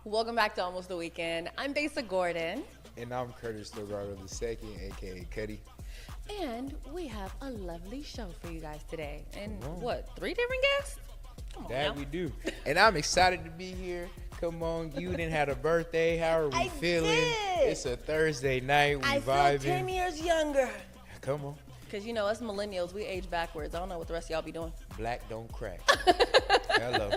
Welcome back to Almost the Weekend. I'm Besa Gordon. And I'm Curtis Logardo II, a.k.a. Cuddy. And we have a lovely show for you guys today. And what, 3 different guests? Come on That now. we do. And I'm excited to be here. Come on, you didn't have a birthday. How are we feeling? Did. It's a Thursday night. We I vibing. feel 10 years younger. Come on. Because, you know, us millennials, we age backwards. I don't know what the rest of y'all be doing. Black don't crack. Hello.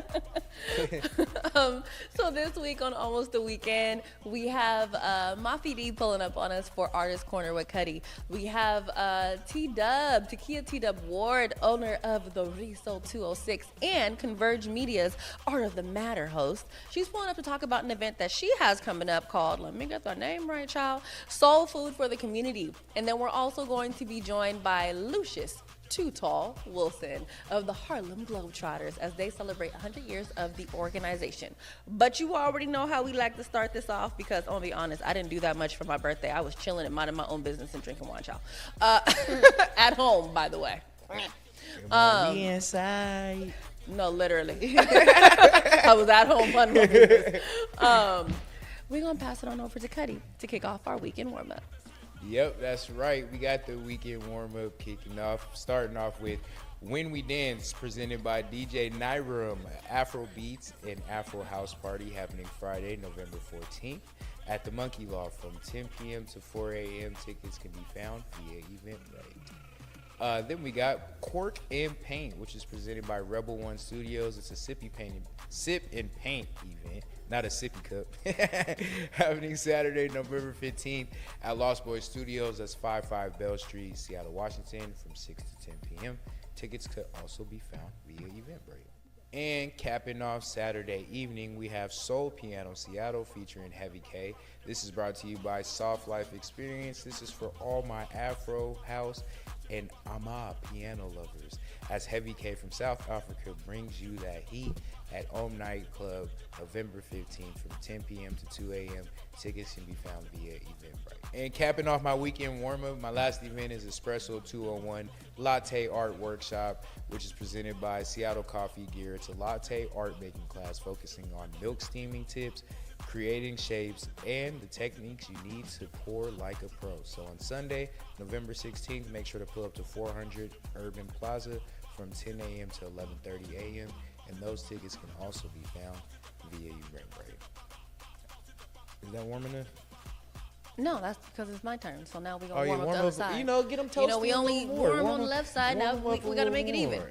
So this week on Almost the Weekend, we have Mafi D pulling up on us for Artist Corner with Cuddy. We have Takia T-Dub Ward, owner of the Riso 206 and Converge Media's Art of the Matter host. She's pulling up to talk about an event that she has coming up called, let me get the name right, child, Soul Food for the Community. And then we're also going to be joined by Lucius, Too Tall Wilson of the Harlem Globetrotters as they celebrate 100 years of the organization. But you already know how we like to start this off because, I'll be honest, I didn't do that much for my birthday. I was chilling and minding my own business and drinking wine, child. At home, by the way. We inside. No, literally. I was at home minding my business. We're going to pass it on over to Cuddy to kick off our weekend warm-up. Yep, that's right. We got the weekend warm-up kicking off, starting off with When We Dance, presented by DJ Nyram, Afro Beats and Afro-house party happening Friday, November 14th at the Monkey Law from 10 p.m. to 4 a.m. Tickets can be found via Eventbrite. Then we got Cork and Paint, which is presented by Rebel One Studios. It's a sip and paint event, not a sippy cup. Happening Saturday, November 15th at Lost Boys Studios. That's 55 Bell Street, Seattle, Washington, from 6 to 10 p.m. Tickets could also be found via Eventbrite. And capping off Saturday evening, we have Soul Piano Seattle featuring Heavy K. This is brought to you by Soft Life Experience. This is for all my Afro, house, and Ama piano lovers, as Heavy K from South Africa brings you that heat at Om Night Club November 15th from 10 p.m. to 2 a.m. Tickets can be found via Eventbrite. And capping off my weekend warm-up, my last event is Espresso 201 Latte Art Workshop, which is presented by Seattle Coffee Gear. It's a latte art making class focusing on milk steaming tips, creating shapes, and the techniques you need to pour like a pro. So on Sunday, November 16th, make sure to pull up to 400 Urban Plaza from 10 a.m. to 11:30 a.m. And those tickets can also be found via Eventbrite. Is that warm enough? No, that's because it's my turn. So now we're going to warm up warm the other up. side. You know, get them toasty. You know, we only warm on the left side. Now we got to make it even.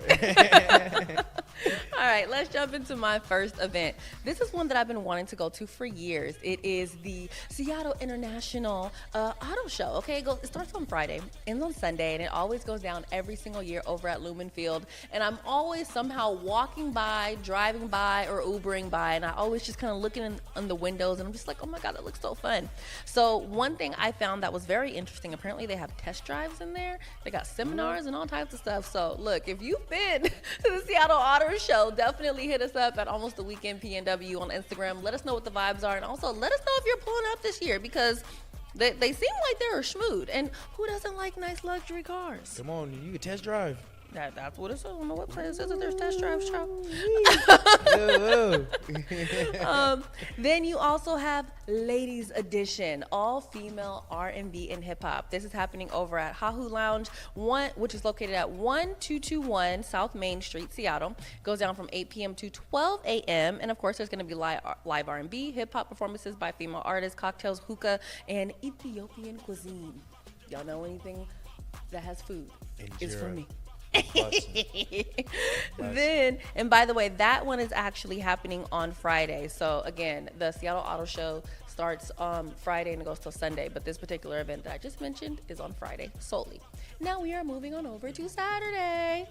All right, let's jump into my first event. This is one that I've been wanting to go to for years. It is the Seattle International Auto Show. Okay, it starts on Friday, ends on Sunday, and it always goes down every single year over at Lumen Field. And I'm always somehow walking by, driving by, or Ubering by, and I always just kind of looking in the windows, and I'm just like, oh my God, that looks so fun. So one thing I found that was very interesting, apparently they have test drives in there. They got seminars and all types of stuff. So look, if you've been to the Seattle Auto Show, definitely hit us up at Almost the Weekend PNW on Instagram. Let us know what the vibes are, and also let us know if you're pulling up this year because they seem like they're schmood. And who doesn't like nice luxury cars? Come on, you can test drive. That's what it says on the website. It says that there's test drives, child. Then you also have Ladies Edition, all female R&B and hip hop. This is happening over at Hahu Lounge, which is located at 1221 South Main Street, Seattle. Goes down from 8 p.m. to 12 a.m. And of course, there's going to be live R&B, hip hop performances by female artists, cocktails, hookah, and Ethiopian cuisine. Y'all know anything that has food? It's for me. Then, and by the way, that one is actually happening on Friday. So again, the Seattle Auto Show starts Friday and it goes till Sunday, but this particular event that I just mentioned is on Friday solely. Now we are moving on over to Saturday.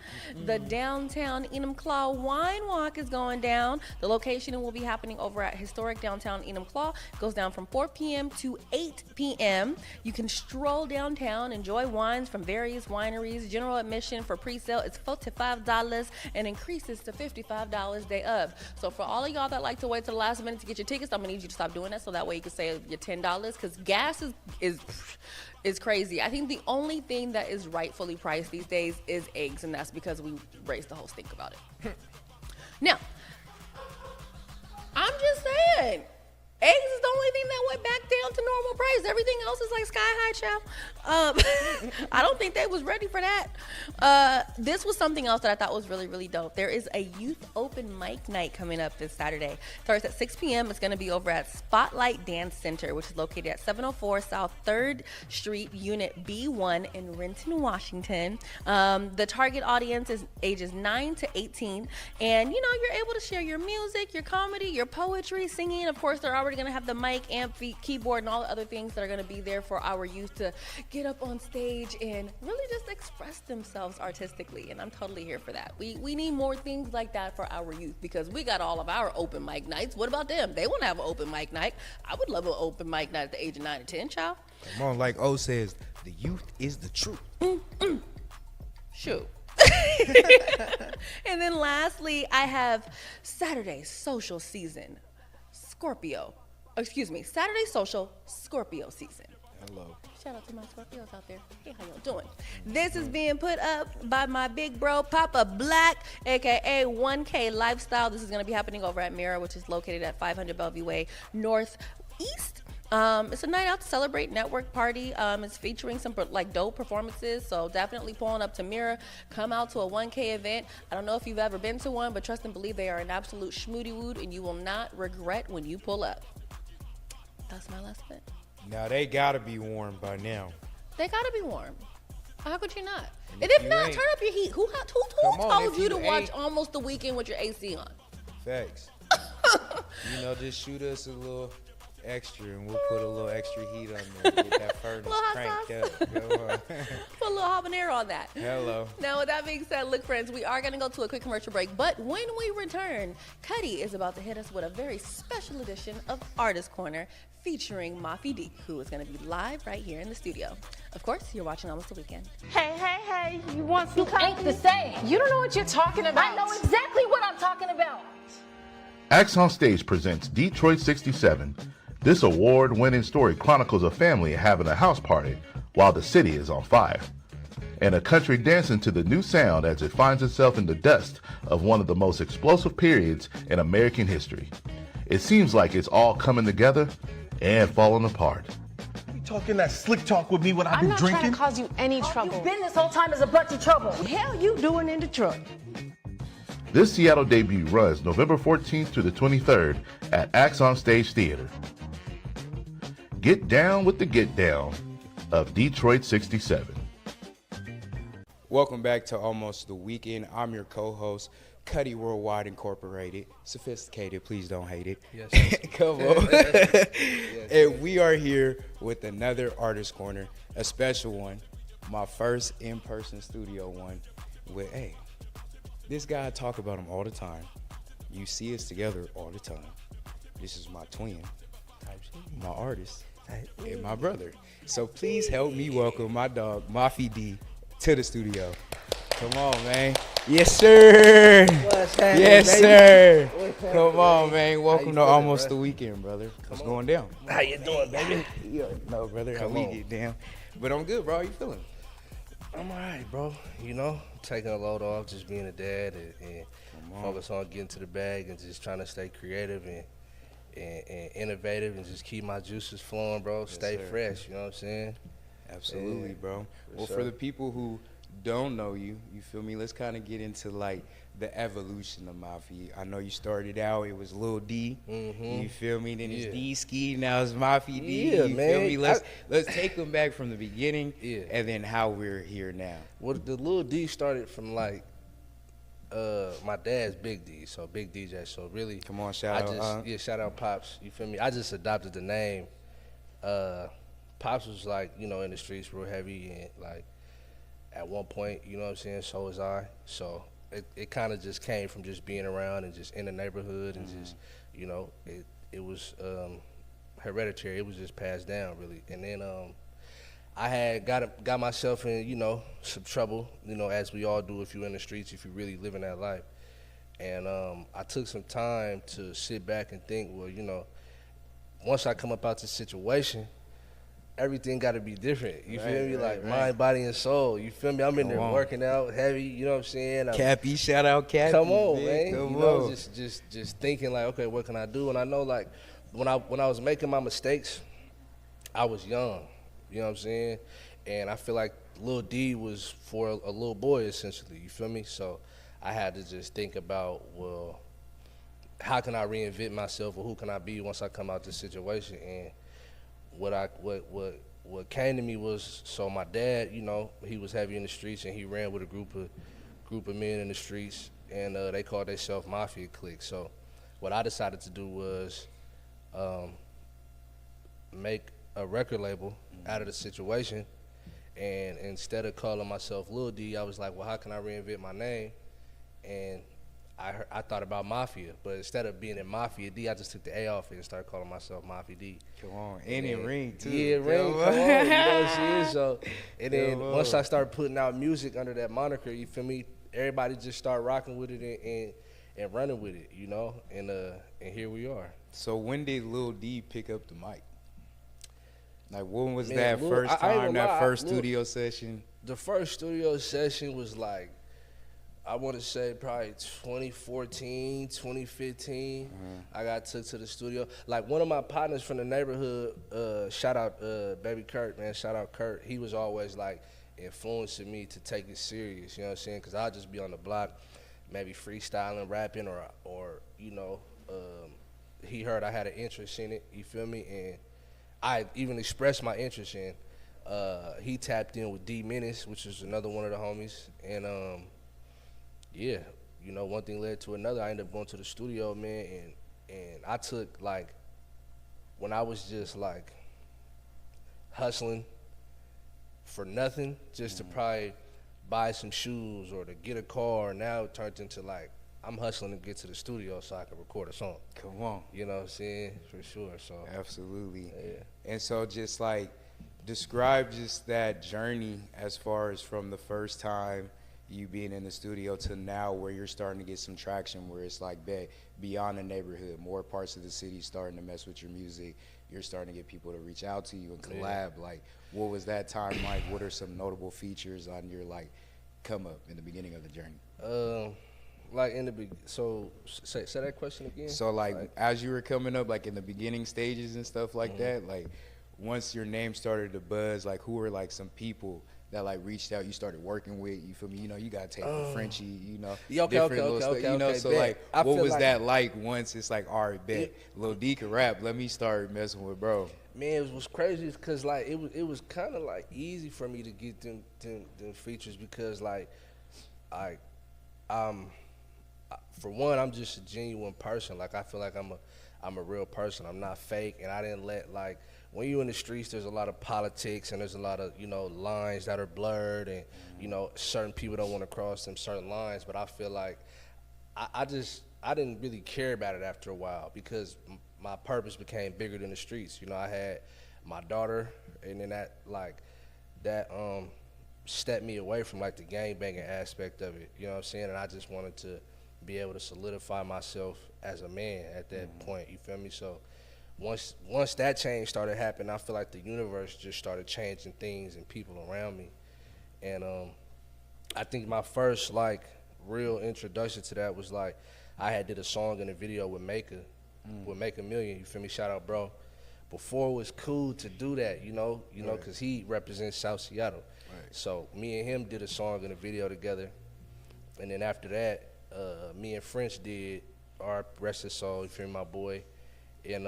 The downtown Enumclaw Wine Walk is going down. The location will be happening over at historic downtown Enumclaw. Goes down from 4 p.m. to 8 p.m. You can stroll downtown, enjoy wines from various wineries. General admission for pre-sale is $45 and increases to $55 day of. So for all of y'all that like to wait till the last minute to get your tickets, I'm gonna need you to stop doing that so that way you can save your $10 because gas is crazy. I think the only thing that is rightfully priced these days is eggs, and that's because we raised the whole stink about it. Now, I'm just saying, eggs is the only thing that went back down to normal price. Everything else is like sky high, child. I don't think they was ready for that. This was something else that I thought was really, really dope. There is a youth open mic night coming up this Saturday. Starts at 6 p.m. It's going to be over at Spotlight Dance Center, which is located at 704 South 3rd Street, Unit B1 in Renton, Washington. The target audience is ages 9 to 18. And, you know, you're able to share your music, your comedy, your poetry, singing. Of course, they're already going to have the mic, amp, keyboard, and all the other things that are going to be there for our youth to get up on stage and really just express themselves artistically. And I'm totally here for that. We need more things like that for our youth, because we got all of our open mic nights. What about them? They want to have an open mic night. I would love an open mic night at the age of 9 or 10, child. Come on, like O says, the youth is the truth. Shoot. And then lastly, I have Saturday Social Season Scorpio. Saturday Social Scorpio Season. Hello. Shout out to my Scorpios out there. Hey, how y'all doing? This is being put up by my big bro, Papa Black, aka 1K Lifestyle. This is going to be happening over at Mirror, which is located at 500 Bellevue Way Northeast. It's a night out to celebrate, network party. It's featuring some like dope performances, so definitely pulling up to Mirror. Come out to a 1K event. I don't know if you've ever been to one, but trust and believe they are an absolute schmoody wood, and you will not regret when you pull up. That's my last bit. Now they gotta be warm by now. They gotta be warm. How could you not? And if not, turn up your heat. Who told you to watch Almost the Weekend with your AC on? Facts. You know, just shoot us a little extra and we'll put a little extra heat on there. Get that furnace cranked up. Go on. Put a little habanero on that. Hello. Now, with that being said, look, friends, we are going to go to a quick commercial break. But when we return, Cuddy is about to hit us with a very special edition of Artist Corner featuring Mafi D, who is going to be live right here in the studio. Of course, you're watching Almost the Weekend. Hey, you want some coffee? Ain't the same. You don't know what you're talking about. I know exactly what I'm talking about. Acts on Stage presents Detroit 67. This award-winning story chronicles a family having a house party while the city is on fire, and a country dancing to the new sound as it finds itself in the dust of one of the most explosive periods in American history. It seems like it's all coming together and falling apart. You talking that slick talk with me when I've I'm been not drinking? trying to cause you any trouble. You've been this whole time as a bunch of trouble. What the hell you doing in Detroit? This Seattle debut runs November 14th to the 23rd at Acts on Stage Theater. Get down with the get down of Detroit 67. Welcome back to Almost the Weekend. I'm your co-host, Cuddy Worldwide Incorporated. Sophisticated, please don't hate it. Yes. Come on. Yes. And we are here with another Artist Corner, a special one, my first in-person studio one. With, hey, this guy, I talk about him all the time. You see us together all the time. This is my twin, my artist, and my brother. So please help me welcome my dog, Mafi D, to the studio. Come on, man. Yes, sir. What's happening, Yes, baby? sir. Come on, man. Welcome to Almost the Weekend, brother. What's going down? How you doing, baby? You already know, brother, how Come we on. get down. But I'm good, bro. How you feeling? I'm all right, bro. You know, taking a load off, just being a dad and focus on getting to the bag and just trying to stay creative and innovative and just keep my juices flowing, bro. Stay sir. fresh, you know what I'm saying? Absolutely, Yeah, bro. Well, sure. for the people who don't know you, you feel me? Let's kind of get into like the evolution of Mafi. I know you started out, it was Lil D. Mhm. You feel me? Then it's Yeah. D Ski, now it's Mafi D. Yeah, you man. feel me? Let's take them back from the beginning, Yeah. and then how we're here now. Well, the little D started from like my dad's Big D, so Big DJ. So really, Come on, shout out. shout out Pops. You feel me? I just adopted the name. Pops was like, you know, in the streets real heavy and like at one point, you know what I'm saying, so was I. So it kind of just came from just being around and just in the neighborhood and just, you know, it was hereditary. It was just passed down really. And then I had got myself in, you know, some trouble, you know, as we all do if you're in the streets, if you really living that life. And I took some time to sit back and think, well, you know, once I come up out this situation, everything got to be different. You feel me? Like mind, body, and soul. You feel me? I'm in there working out heavy. You know what I'm saying? Cappy, shout out Cappy. Come on, man. man. You know, just thinking like, okay, what can I do? And I know like when I was making my mistakes, I was young. You know what I'm saying? And I feel like Lil D was for a little boy essentially. You feel me? So I had to just think about, well, how can I reinvent myself, or who can I be once I come out this situation? And what came to me was, so my dad, you know, he was heavy in the streets, and he ran with a group of men in the streets, and they called themselves Mafia Clique. So what I decided to do was make a record label out of the situation, and instead of calling myself Lil D, I was like, well, how can I reinvent my name? And I thought about Mafia, but instead of being in Mafia D, I just took the A off it and started calling myself Mafi D. Come on, and it ring too. Yeah, it ring. Come on, you know what I'm saying? So, and then once I started putting out music under that moniker, you feel me? Everybody just started rocking with it and running with it, you know. And here we are. So when did Lil D pick up the mic? Like when was that first studio session? The first studio session was like, I want to say probably 2014, 2015. I got took to the studio. Like one of my partners from the neighborhood, shout out Baby Kurt, man, shout out Kurt. He was always like influencing me to take it serious, you know what I'm saying? Because I'll just be on the block, maybe freestyling, rapping, or you know, he heard I had an interest in it, you feel me? And I even expressed my interest in. He tapped in with D Menace, which is another one of the homies, and yeah, you know, one thing led to another. I ended up going to the studio, man, and I took, like, when I was just, like, hustling for nothing, just to probably buy some shoes or to get a car, now it turned into, like, I'm hustling to get to the studio so I can record a song. Come on. You know what I'm saying? For sure, so. Absolutely. Yeah. And so just, like, describe just that journey as far as from the first time you being in the studio to now where you're starting to get some traction, where it's like beyond the neighborhood, more parts of the city starting to mess with your music. You're starting to get people to reach out to you and collab. Yeah. Like, what was that time like? What are some notable features on your like come up in the beginning of the journey? Like in the so say that question again. So like as you were coming up, like in the beginning stages and stuff like that, like once your name started to buzz, like who were like some people that like reached out, you started working with, you feel me? You know, you gotta take the Frenchie, you know, different little stuff, you know. So bet. Like, what was that like once it's like, all right, bet, Lil D can rap, let me start messing with bro. Man, it was crazy because like it was kind of like easy for me to get them features because like for one, I'm just a genuine person. Like I feel like I'm a real person. I'm not fake, and I didn't let like. When you're in the streets, there's a lot of politics and there's a lot of, you know, lines that are blurred and, you know, certain people don't want to cross them certain lines. But I feel like I didn't really care about it after a while because my purpose became bigger than the streets. You know, I had my daughter, and then that stepped me away from like the gangbanging aspect of it. You know what I'm saying? And I just wanted to be able to solidify myself as a man at that point. You feel me? So. Once that change started happening, I feel like the universe just started changing things and people around me. And I think my first like real introduction to that was like I had did a song and a video with Maker, with Make a Million, you feel me? Shout out, bro. Before it was cool to do that, you know, because he represents South Seattle. Right. So me and him did a song and a video together. And then after that, me and French did our Rest His Soul, you feel me, my boy. And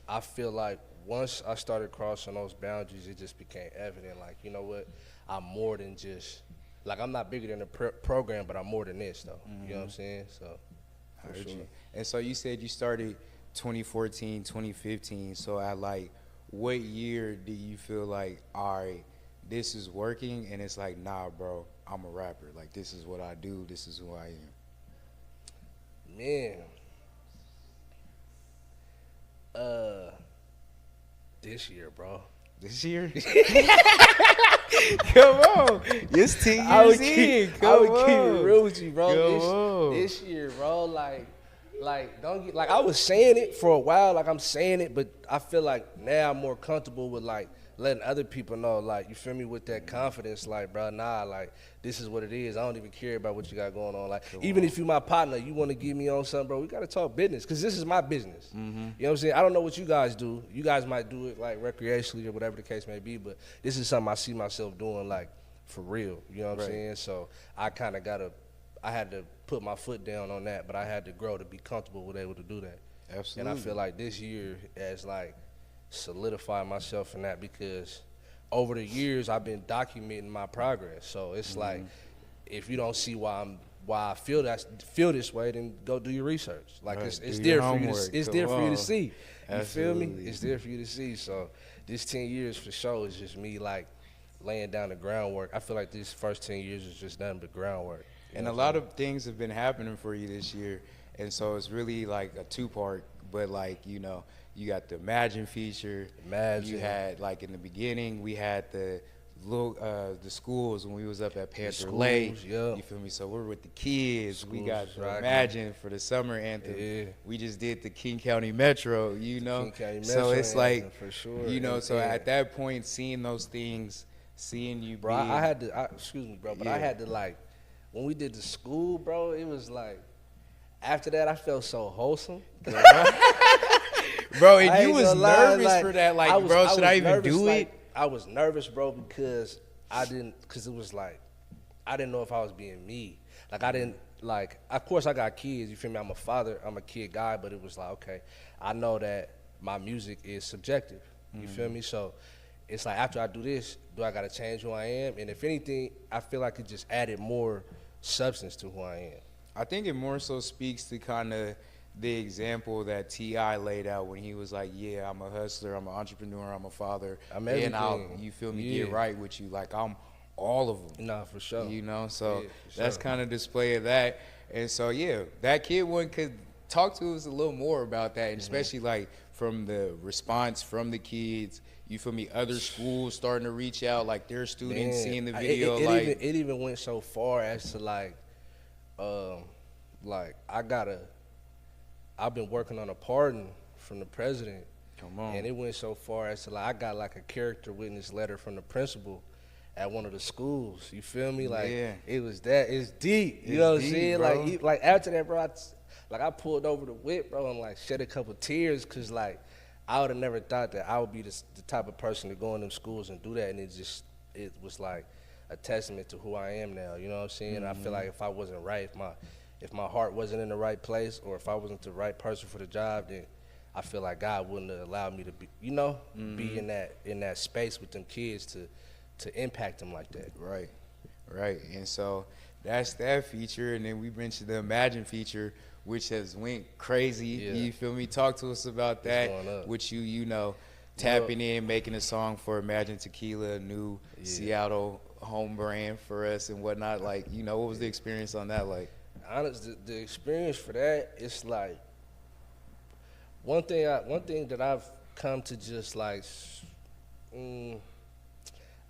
I feel like once I started crossing those boundaries, it just became evident, like, you know what, I'm more than just, like, I'm not bigger than the program, but I'm more than this, though. You know what I'm saying? So, for sure. And so you said you started 2014, 2015. So at, like, what year do you feel like, all right, this is working, and it's like, nah, bro, I'm a rapper. Like, this is what I do. This is who I am. Man. This year, bro. This year? Come on. It's 10 years I would in. keep it real with you, bro. This year, bro, like don't get, like I was saying it for a while, like I'm saying it, but I feel like now I'm more comfortable with like letting other people know, like, you feel me, with that confidence, like, bro, nah, like, this is what it is. I don't even care about what you got going on. Like, even if you my partner, you want to get me on something, bro, we got to talk business, because this is my business. You know what I'm saying? I don't know what you guys do. You guys might do it, like, recreationally or whatever the case may be, but this is something I see myself doing, like, for real. You know what I'm saying? So I kind of I had to put my foot down on that, but I had to grow to be comfortable with able to do that. Absolutely. And I feel like this year has, like, solidified myself in that, because over the years I've been documenting my progress. So it's like, if you don't see why I feel this way, then go do your research. Like, it's there for you to, it's there for you to see. You feel me? It's there for you to see. So this 10 years for sure is just me, like, laying down the groundwork. I feel like these first 10 years is just nothing but groundwork. And a lot of things have been happening for you this year, and so it's really like a two-part. But, like, you know, you got the Imagine feature. Imagine. You had, like, in the beginning, we had the schools when we was up at Panther Lake. Yeah. You feel me? So we're with the kids. We got the right. Imagine for the summer anthem. Yeah. We just did the King County Metro, you know. King County So Metro it's like, anthem, for sure. you know, Yeah. so at that point, seeing those things, seeing you Bro, being, I had to, excuse me, bro, but I Yeah. had to, like, when we did the school, bro, it was like, after that, I felt so wholesome. bro, I and you ain't was gonna lie, nervous for that, like, bro, should I even nervous, do like, it? I was nervous, bro, because it was like, I didn't know if I was being me. Like, I didn't, like, of course I got kids, you feel me, I'm a father, I'm a kid guy, but it was like, okay, I know that my music is subjective, you feel me? So it's like, after I do this, do I gotta change who I am? And if anything, I feel like it just added more substance to who I am. I think it more so speaks to kind of the example that T.I. laid out when he was like, yeah, I'm a hustler, I'm an entrepreneur, I'm a father, I'm and I'll, everything. you feel me, Yeah. get right with you. Like, I'm all of them. Nah, for sure. You know, so Yeah, for that's sure. kind of display of that. And so, yeah, that kid one could talk to us a little more about that, and especially, like, from the response from the kids. You feel me? Other schools starting to reach out, like their students Man, seeing the video. it even went so far as to, like I've been working on a pardon from the president. Come on. And it went so far as to, like, I got, like, a character witness letter from the principal at one of the schools. You feel me? Like, Yeah. it was that. It's deep. You It's know what I'm deep, saying? bro. Like after that, bro, I pulled over the whip, bro, and, like, shed a couple tears, because, like, I would have never thought that I would be the type of person to go in them schools and do that. And it was like a testament to who I am now. You know what I'm saying? I feel like if I wasn't right, if my heart wasn't in the right place, or if I wasn't the right person for the job, then I feel like God wouldn't have allowed me to be, you know, be in that space with them kids to impact them like that. Right, right. And so that's that feature. And then we mentioned the Imagine feature, which has went crazy. Yeah. You feel me? Talk to us about that. going up? Which you know, tapping in, making a song for Imagine Tequila, a new Seattle home brand for us and whatnot. Like, you know, what was the experience on that like? Honest, the experience for that, it's like one thing that I've come to just like,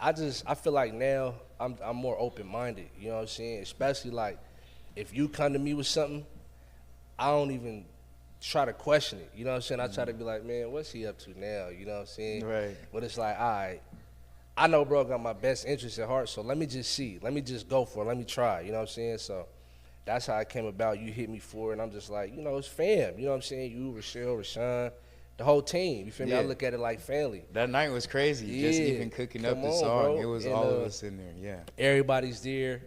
I feel like now I'm more open-minded. You know what I'm saying? Especially, like, if you come to me with something, I don't even try to question it. You know what I'm saying? I try to be like, man, what's he up to now? You know what I'm saying? Right. But it's like, all right, I know bro got my best interest at heart, so let me just see. Let me just go for it. Let me try. You know what I'm saying? So that's how it came about. You hit me for it, and I'm just like, you know, it's fam. You know what I'm saying? You, Rochelle, Rashawn, the whole team. You feel me? I Yeah. look at it like family. That night was crazy. Just Yeah. even cooking up Come the on, song. bro. It was And, all of us in there. Yeah. Everybody's there.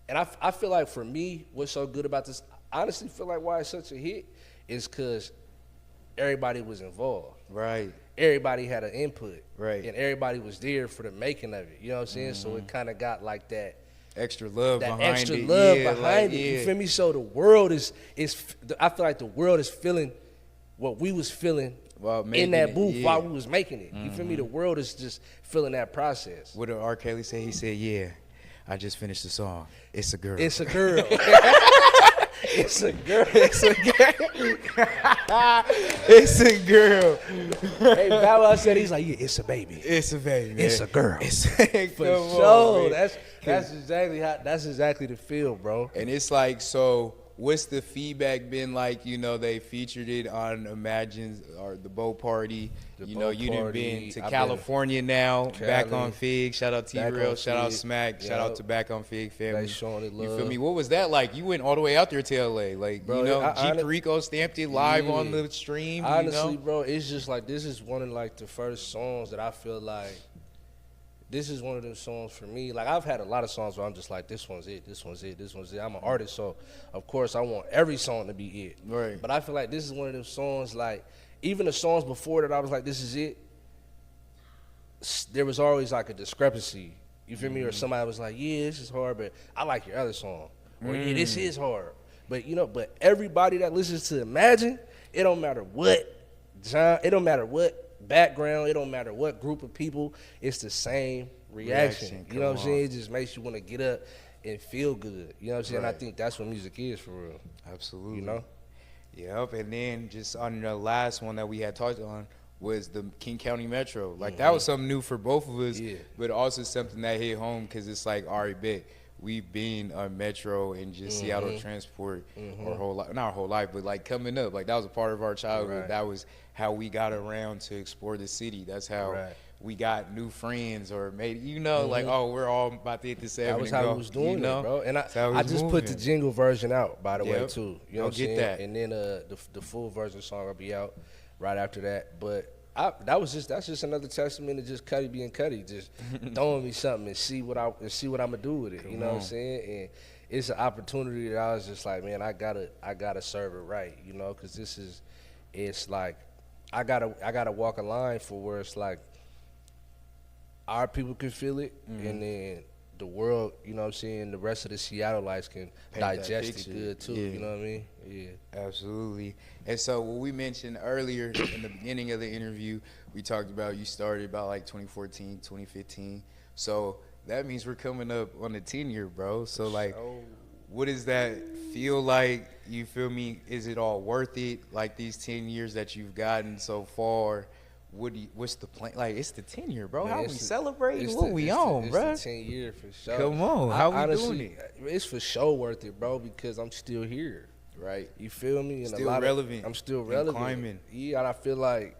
And I feel like for me, what's so good about this, I honestly feel like why it's such a hit is because everybody was involved. Right. Everybody had an input. Right. And everybody was there for the making of it. You know what I'm saying? So it kind of got like that. Extra love That behind extra it. love Yeah, behind like, it. You yeah. feel me? So the world is I feel like the world is feeling what we was feeling While in making that it, booth yeah. while we was making it. You feel me? The world is just feeling that process. What did R. Kelly say? He said, yeah, I just finished the song. It's a girl. It's a girl. It's a girl. It's a girl. It's a girl. Hey, Bow Wow said, he's like, yeah, it's a baby. It's a baby, man. It's a girl. It's For Come on, sure. man. That's exactly the feel, bro. And it's like, so what's the feedback been like? You know, they featured it on Imagine or the Boat Party. You know, you done been to California now, back on Fig. Shout out T-Real, shout out Smack, shout out to Back on Fig family. Showing it love. You feel me? What was that like? You went all the way out there to LA. Like, bro, you know, G Perico stamped it live on the stream. Honestly, you know? bro, it's just like, this is one of like the first songs that I feel like, this is one of them songs for me. Like, I've had a lot of songs where I'm just like, this one's it, this one's it, this one's it. I'm an artist, so of course I want every song to be it. Right. But I feel like this is one of them songs, like, even the songs before that I was like, this is it, there was always like a discrepancy. You feel me? Or somebody was like, yeah, this is hard, but I like your other song. Or yeah, this is hard. But you know, but everybody that listens to Imagine, it don't matter what genre, it don't matter what background, it don't matter what group of people, it's the same reaction. You know what I'm saying? It just makes you want to get up and feel good. You know what I'm saying? I think that's what music is for real. Absolutely. You know? Yep. And then just on the last one that we had talked on was the King County Metro. Like, that was something new for both of us, but also something that hit home because it's like, all right, bet. We've been on Metro and just Seattle transport our whole life, not our whole life, but like coming up, like that was a part of our childhood. That was how we got around to explore the city. That's how we got new friends or made, you know, like, oh, we're all about to hit the 7 That was how we was doing it, bro. And I just put the jingle version out, by the way, too. You know what I'm saying? That. And then the full version song will be out right after that. But that's just another testament to just Cuddy being Cuddy, just throwing me something and see what I'm gonna do with it. You know what I'm saying? And it's an opportunity that I was just like, man, I gotta serve it right, you know, because it's like I gotta walk a line for where it's like our people can feel it, and then the world, you know what I'm saying, the rest of the Seattleites can digest it good too. You know what I mean? Yeah. Absolutely. And so what we mentioned earlier in the beginning of the interview, we talked about you started about like 2014, 2015. So that means we're coming up on the 10-year, bro. So like, what does that feel like? You feel me? Is it all worth it? Like these 10 years that you've gotten so far, what's the plan? Like, it's the 10-year, bro. Man, how we celebrating? What we on, bro? It's the 10-year for sure. Come on, how we honestly doing it? It's for sure worth it, bro, because I'm still here. Right. You feel me? And still relevant. I'm still relevant. Climbing. Yeah, and I feel like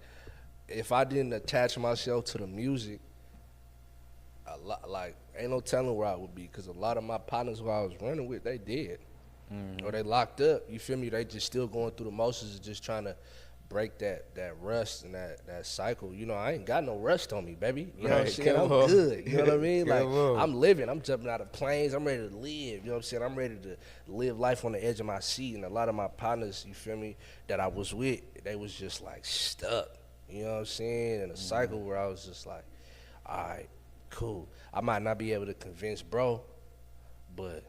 if I didn't attach myself to the music, a lot, like, ain't no telling where I would be, because a lot of my partners who I was running with, they dead. Or they locked up. You feel me? They just still going through the motions of just trying to break that rust and that cycle. You know, I ain't got no rust on me, baby. You know what I'm saying? I'm good. You know what I mean? Like, I'm living. I'm jumping out of planes. I'm ready to live. You know what I'm saying? I'm ready to live life on the edge of my seat. And a lot of my partners, you feel me, that I was with, they was just like stuck. You know what I'm saying? In a cycle where I was just like, all right, cool. I might not be able to convince bro, but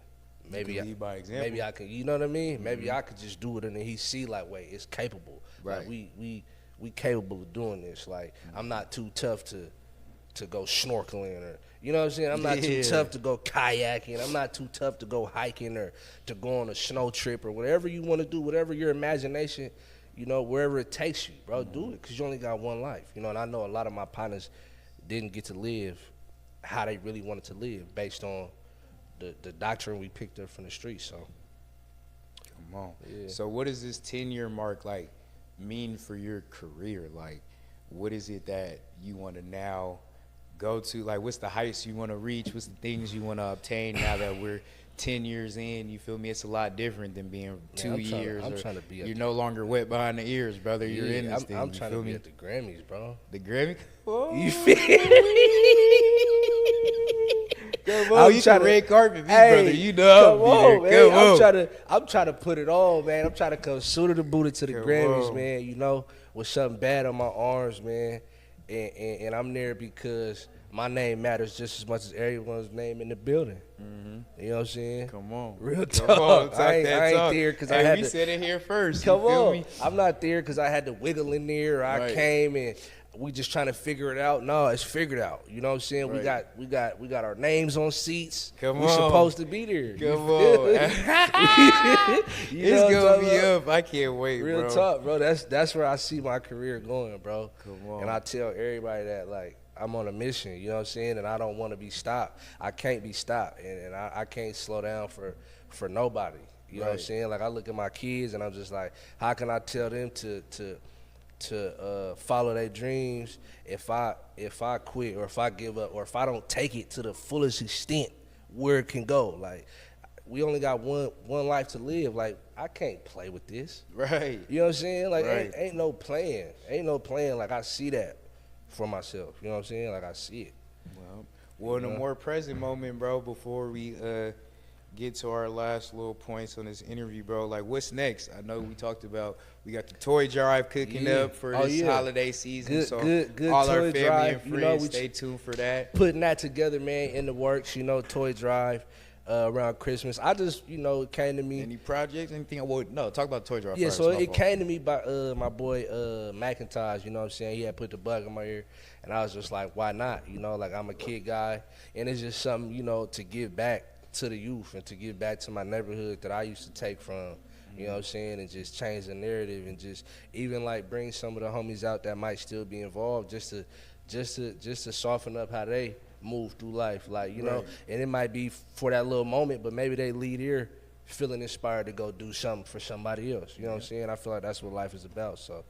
maybe by example. Maybe I can, you know what I mean? Maybe I could just do it, and then he see like, wait, it's capable. Right. Like we capable of doing this. Like, I'm not too tough to go snorkeling, or, you know what I'm saying? I'm not too tough to go kayaking. I'm not too tough to go hiking or to go on a snow trip or whatever you want to do, whatever your imagination, you know, wherever it takes you, bro, do it, because you only got one life. You know, and I know a lot of my partners didn't get to live how they really wanted to live based on the doctrine we picked up from the streets. So come on. So what does this 10-year mark like mean for your career? Like, what is it that you want to now go to? Like, what's the heights you want to reach? What's the things you want to obtain now that we're 10 years in? You feel me? It's a lot different than being 2 years. I'm trying to be. You're no longer wet behind the ears, brother. You're in this thing. I'm trying to be at the Grammys, bro. The Grammy? Whoa. You feel me? Come on, you can red carpet me, brother. You know come on, man. I'm trying to put it on, man. I'm trying to come suited and booted to the Grammys, man. You know, with something bad on my arms, man. And I'm there because my name matters just as much as everyone's name in the building. You know what I'm saying? Come on. Real talk. I ain't there because I had to. We said it here first. Come on. I'm not there because I had to wiggle in there, or I came and we just trying to figure it out. No, it's figured out. You know what I'm saying? Right. We got our names on seats. We supposed to be there. Come on. It's gonna be up. I can't wait, bro. Real talk, bro. That's where I see my career going, bro. Come on. And I tell everybody that, like, I'm on a mission, you know what I'm saying? And I don't want to be stopped. I can't be stopped, and I can't slow down for nobody. You know what I'm saying? Like I look at my kids and I'm just like, how can I tell them to follow their dreams if I quit or if I give up or if I don't take it to the fullest extent where it can go? Like we only got one life to live. Like I can't play with this. Right. You know what I'm saying? Like Right. ain't no playing. Ain't no playing. Like I see that for myself. You know what I'm saying? Like I see it. Well, in a more present moment, bro, before we get to our last little points on this interview, bro, like what's next? I know we talked about we got the toy drive cooking up for this holiday season. Good all toy our family drive. and You friends, know, stay tuned for that. Putting that together, man, in the works. You know, toy drive around Christmas. I just, you know, it came to me. Any projects? Anything? Well, no, talk about toy drive Yeah, first. so my it fault. came to me by my boy McIntosh, you know what I'm saying? He had put the bug in my ear, and I was just like, why not? You know, like I'm a kid guy, and it's just something, you know, to give back to the youth and to give back to my neighborhood that I used to take from, you know what I'm saying, and just change the narrative and just even like bring some of the homies out that might still be involved just to soften up how they move through life, like, you know, and it might be for that little moment, but maybe they leave here feeling inspired to go do something for somebody else. You know what I'm saying? I feel like that's what life is about. So,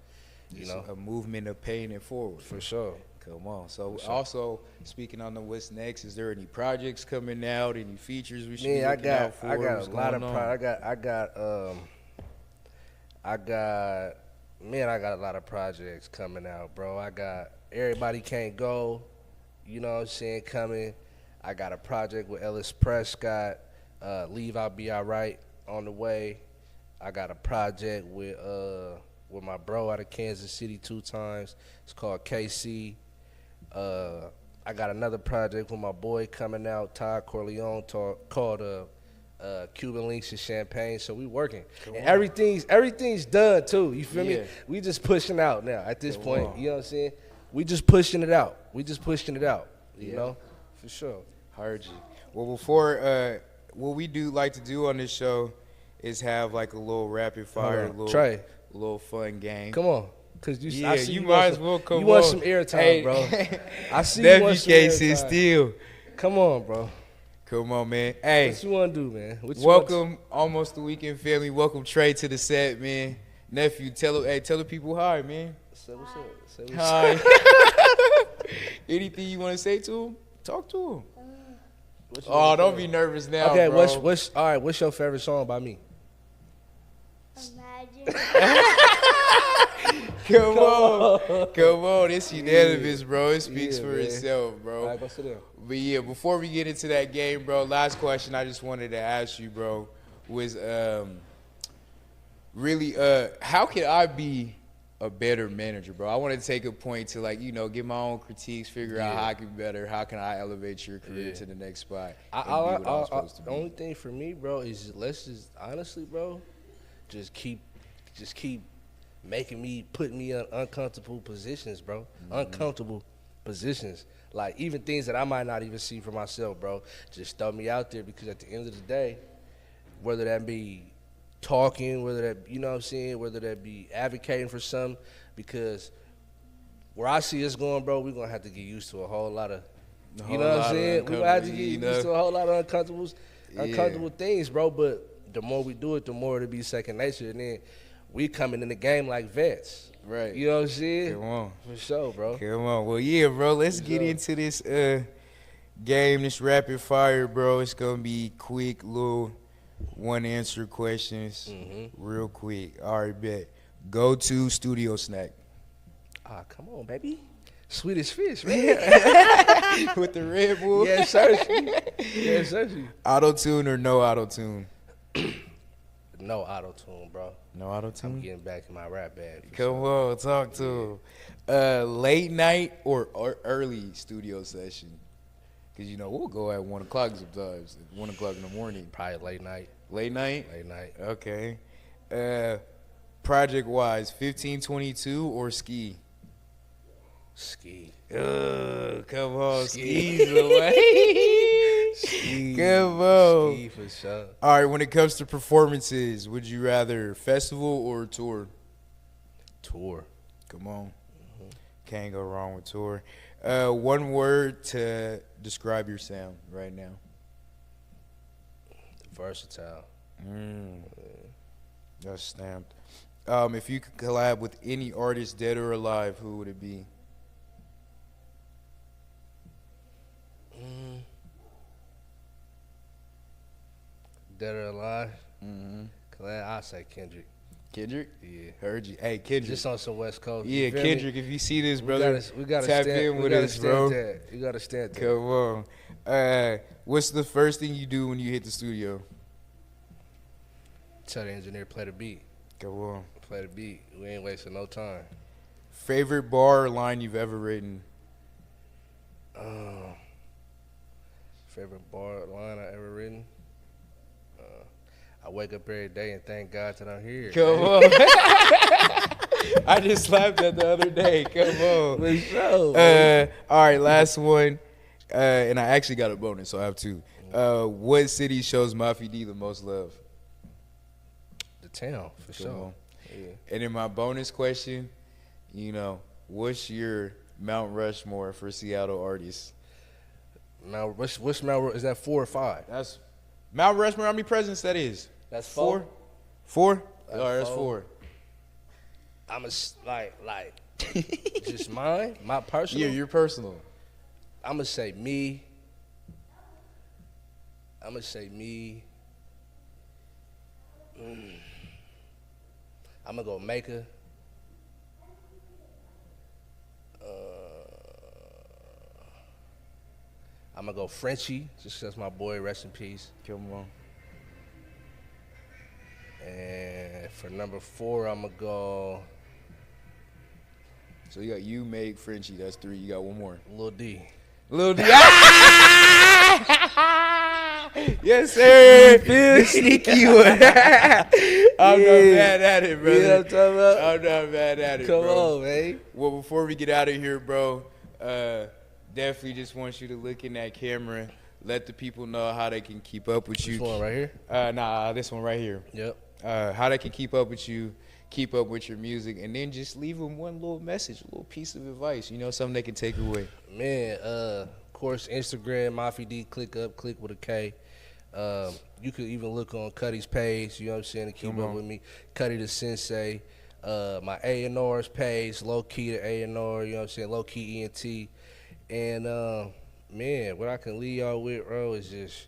you know, a movement of paying it forward. for sure. Come on. So also speaking on the what's next, is there any projects coming out? Any features we should be Man, looking out for? I got What's a lot of going on? I got a lot of projects coming out, bro. I got Everybody Can't Go, you know what I'm saying, coming. I got a project with Ellis Prescott, Leave I'll Be Alright, on the way. I got a project with my bro out of Kansas City 2 times. It's called KC. I got another project with my boy coming out, Todd Corleone, called Cuban Links and Champagne. So we working. And everything's done too. You feel me? We just pushing out now at this point. You know what I'm saying? We just pushing it out. You know? For sure. Heard you. Well, before what we do like to do on this show is have like a little rapid fire, Trey. little fun game. Come on. Cause I see you want might as some- well come You want on. some airtime, Hey, bro. I see you Nephew want some can't sit airtime. still. Come on, bro. Come on, man. Hey, What you want to do, man? What you want to- welcome, almost the weekend family. Welcome Trey to the set, man. Nephew, tell the people hi, man. Say what's up. Say what's up. Hi. Anything you want to say to him? Talk to him. What you Oh, wanna don't say? be nervous now, Okay, bro. what's your favorite song by me? Come on. It's unanimous, bro. It speaks for man. itself, bro. All right, go sit down. But yeah, before we get into that game, bro, last question I just wanted to ask you, bro, was really how can I be a better manager, bro? I want to take a point to, like, you know, get my own critiques, figure out how I can be better, how can I elevate your career to the next spot. And be what I'm supposed to The be. only thing for me, bro, is let's just honestly, bro, just keep putting me in uncomfortable positions, bro. Mm-hmm. Uncomfortable positions. Like even things that I might not even see for myself, bro. Just throw me out there, because at the end of the day, whether that be talking, whether that, you know what I'm saying, whether that be advocating for something, because where I see us going, bro, we're going to have to get used to a whole lot of, you know what I'm saying? We're going to have to get used to a whole lot of uncomfortable things, bro. But the more we do it, the more it'll be second nature. And then we coming in the game like vets. Right. You know what I'm saying? Come on. For sure, bro. Come on. Well, yeah, bro, let's get into this game, this rapid fire, bro. It's going to be quick, little one-answer questions, real quick. All right, bet. Go-to studio snack. Ah, come on, baby. Swedish fish, man. With the Red Bull? Yes, sir. Yes, sir. Auto-tune or no auto-tune? No auto-tune, bro. No I'm auto-tune? getting back in my rap bag. for Come sure. on, talk to him. Late night or early studio session? Because, you know, we'll go at 1 o'clock sometimes, 1 o'clock in the morning. Probably late night. Late night? Late night. Okay. Project-wise, 1522 or ski? Ski. Come on, Ski. skis away. Ski. Come on. Ski for sure. All right, when it comes to performances, would you rather festival or tour? Tour. Come on. Can't go wrong with tour. One word to describe your sound right now. Versatile. That's stamped. If you could collab with any artist, dead or alive, who would it be? Dead or alive? I say Kendrick. Kendrick? Yeah. Heard you. Hey, Kendrick. Just on some West Coast. Yeah, You feel Kendrick, me? if you see this, brother, we gotta tap stand, in we with gotta us, stand bro. That. You gotta stand that. Come on. What's the first thing you do when you hit the studio? Tell the engineer play the beat. Come on. Play the beat. We ain't wasting no time. Favorite bar or line you've ever written? Favorite bar line I ever written? I wake up every day and thank God that I'm here. Come on. I just slapped that the other day. Come on. For sure. All right, last one. And I actually got a bonus, so I have two. What city shows Mafi D the most love? The town, for Come sure. on. Yeah. And then my bonus question, what's your Mount Rushmore for Seattle artists? Now, what's Mount? Is that 4 or 5? That's Mount Rushmore. How many presidents that is? That's 4. 4. 4? All right, that's 4. I'm like, just mine, my personal. Yeah, your personal. I'm gonna say me. I'm gonna go Maker. I'm gonna go Frenchie, just 'cause that's my boy. Rest in peace. Come on. And for number 4, I'm gonna go So you got you, Meg, Frenchie. That's 3. You got one more. Lil D. Lil D. Yes, sir. The sneaky one. I'm not mad at it, brother. You know what I'm talking about? I'm not mad at it, Come bro. on, man. Well, before we get out of here, bro, definitely just want you to look in that camera. Let the people know how they can keep up with you. This one right here? Nah, this one right here. Yep. How they can keep up with you, keep up with your music, and then just leave them one little message, a little piece of advice, something they can take away. Man, of course, Instagram, Mafi D, click with a K. You could even look on Cuddy's page, you know what I'm saying, to keep up with me. Cuddy the Sensei. My A&R's page, Low Key to A&R, you know what I'm saying, Low Key ENT. And, man, what I can leave y'all with, bro, is just,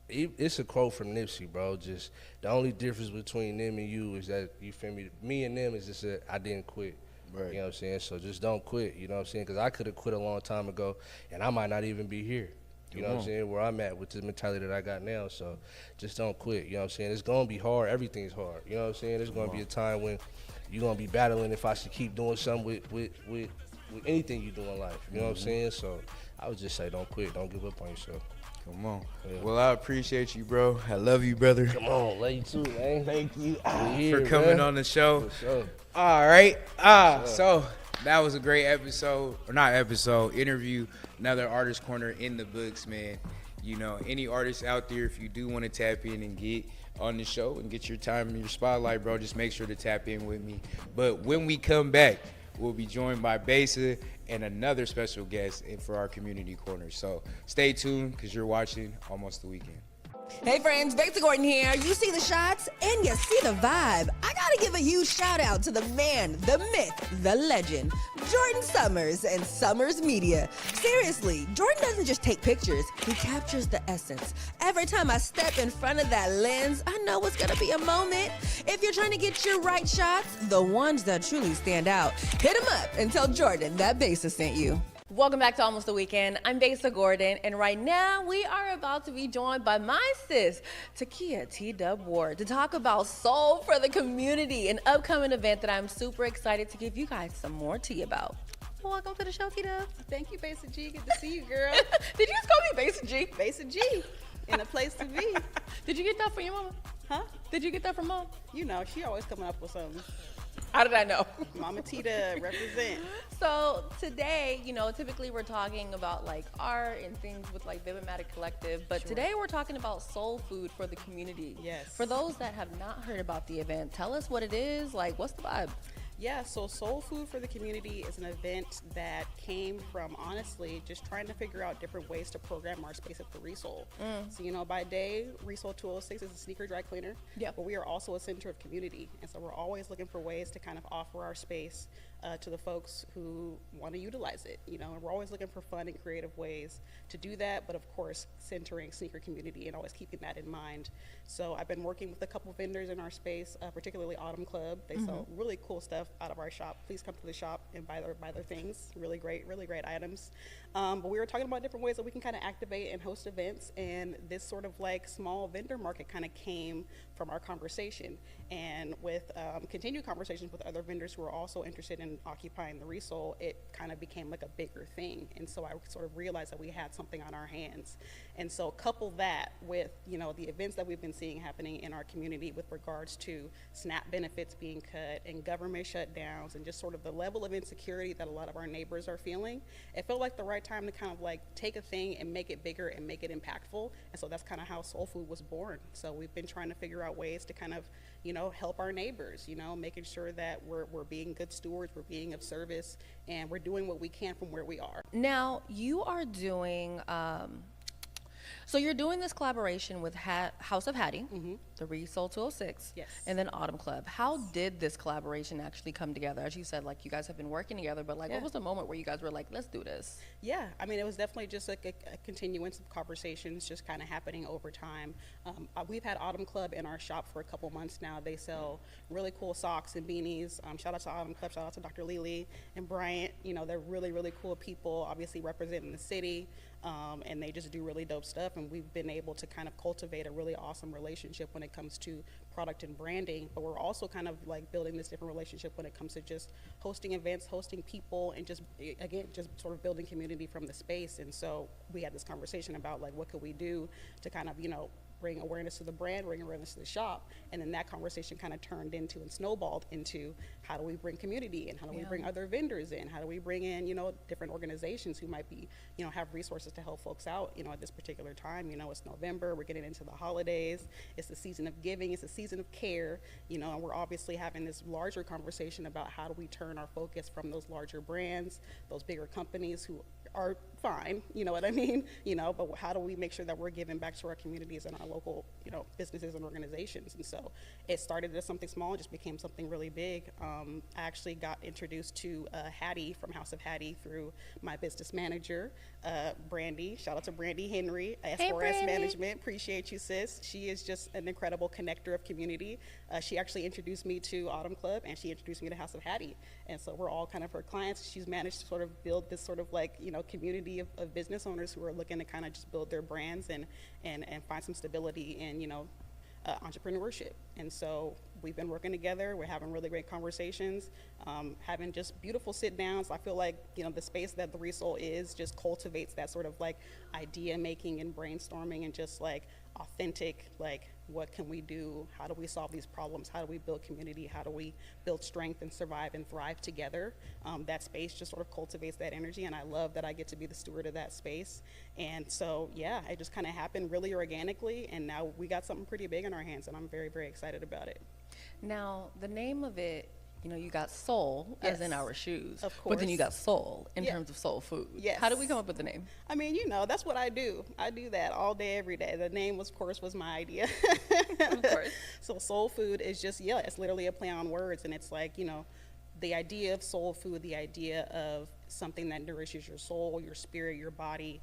it's a quote from Nipsey, bro. Just the only difference between them and you is that, you feel me, me and them is just that I didn't quit. Right. You know what I'm saying? So just don't quit, you know what I'm saying? Because I could have quit a long time ago, and I might not even be here. You know what I'm saying? Where I'm at with the mentality that I got now. So just don't quit, you know what I'm saying? It's going to be hard. Everything's hard. You know what I'm saying? There's going to be a time when you're going to be battling if I should keep doing something with anything you do in life. You know what I'm saying? So I would just say don't quit. Don't give up on yourself. Come on. Yeah. Well, I appreciate you, bro. I love you, brother. Come on, love you too, man. Thank you here, for coming man. on the show. For sure. All right. So that was a great episode, or not episode, interview. Another Artist Corner in the books, man. Any artists out there, if you do want to tap in and get on the show and get your time in your spotlight, bro, just make sure to tap in with me. But when we come back, we'll be joined by Besa and another special guest for our community corner. So stay tuned because you're watching Almost the Weekend. Hey friends, Besa Gordon here. You see the shots and you see the vibe. I gotta give a huge shout out to the man, the myth, the legend, Jordan Summers and Summers Media. Seriously, Jordan doesn't just take pictures, he captures the essence. Every time I step in front of that lens, I know it's gonna be a moment. If you're trying to get your right shots, the ones that truly stand out, hit him up and tell Jordan that Besa sent you. Welcome back to Almost the Weekend. I'm Besa Gordon, and right now we are about to be joined by my sis, Takia T-Dub Ward, to talk about Soul for the Community, an upcoming event that I'm super excited to give you guys some more tea about. Welcome to the show, T-Dub. Thank you, Besa G. Good to see you, girl. Did you just call me Besa G? Besa G. In a place to be. Did you get that from your mama? Huh? Did you get that from mom? She always coming up with something. How did I know? Mama Tita represent. So today, typically we're talking about like art and things with like Bibomatic Collective, but today we're talking about soul food for the community. Yes. For those that have not heard about the event, tell us what it is. Like, what's the vibe? Yeah, so Soul Food for the Community is an event that came from honestly just trying to figure out different ways to program our space at the Resole. So, you know, by day, Resole 206 is a sneaker dry cleaner, but we are also a center of community. And so we're always looking for ways to kind of offer our space to the folks who want to utilize it, you know, and we're always looking for fun and creative ways to do that, but of course, centering sneaker community and always keeping that in mind. So I've been working with a couple vendors in our space, particularly Autumn Club. They sell really cool stuff out of our shop. Please come to the shop and buy their things. Really great items. But we were talking about different ways that we can kind of activate and host events, and this sort of like small vendor market kind of came from our conversation. And with continued conversations with other vendors who are also interested in occupying the Resole, it kind of became like a bigger thing. And so I sort of realized that we had something on our hands. And so couple that with, you know, the events that we've been seeing happening in our community with regards to SNAP benefits being cut and government shutdowns and just sort of the level of insecurity that a lot of our neighbors are feeling, it felt like the right time to kind of like take a thing and make it bigger and make it impactful. And so that's kind of how Soul Food was born. So we've been trying to figure out ways to kind of, you know, help our neighbors, you know, making sure that we're being good stewards, we're being of service, and we're doing what we can from where we are. Now, you are doing, so you're doing this collaboration with House of Hattie, the Resole 206, Yes. and then Autumn Club. How did this collaboration actually come together? As you said, like you guys have been working together, but like what was the moment where you guys were like, let's do this? Yeah, I mean, it was definitely just like a continuance of conversations just kind of happening over time. We've had Autumn Club in our shop for a couple months now. They sell really cool socks and beanies. Shout out to Autumn Club, shout out to Dr. Lily and Bryant. You know, they're really cool people, obviously representing the city. And they just do really dope stuff, and we've been able to kind of cultivate a really awesome relationship when it comes to product and branding, but we're also kind of like building this different relationship when it comes to just hosting events, hosting people, and just, again, just sort of building community from the space. And so we had this conversation about like what could we do to kind of, you know, bring awareness to the brand, bring awareness to the shop, and then that conversation kind of turned into and snowballed into how do we bring community in, how do we bring other vendors in, how do we bring in, you know, different organizations who might be, you know, have resources to help folks out, you know, at this particular time. You know, it's November, we're getting into the holidays, it's the season of giving, it's the season of care, you know, and we're obviously having this larger conversation about how do we turn our focus from those larger brands, those bigger companies who are fine, you know what I mean, you know, but how do we make sure that we're giving back to our communities and our local, you know, businesses and organizations? And so it started as something small, just became something really big. I actually got introduced to Hattie from House of Hattie through my business manager, Brandy. Shout out to Brandy Henry, S4S Management. Appreciate you, sis. She is just an incredible connector of community. She actually introduced me to Autumn Club, and she introduced me to House of Hattie. And so we're all kind of her clients. She's managed to sort of build this sort of like, you know, community of business owners who are looking to kind of just build their brands and find some stability in, you know, entrepreneurship. And so we've been working together. We're having really great conversations, having just beautiful sit downs. I feel like, you know, the space that the Resole is just cultivates that sort of like idea making and brainstorming and just like authentic, like, what can we do? How do we solve these problems? How do we build community? How do we build strength and survive and thrive together? That space just sort of cultivates that energy, and I love that I get to be the steward of that space. And so, yeah, it just kind of happened really organically, and now we got something pretty big in our hands, and I'm very excited about it. Now, the name of it, you know, you got soul, as in our shoes. Of But then you course. got soul in terms of soul food. Yes. How did we come up with the name? I mean, you know, that's what I do. I do that all day, every day. The name, of course, was my idea. Of course. So soul food is just, yeah, it's literally a play on words. And it's like, you know, the idea of soul food, the idea of something that nourishes your soul, your spirit, your body,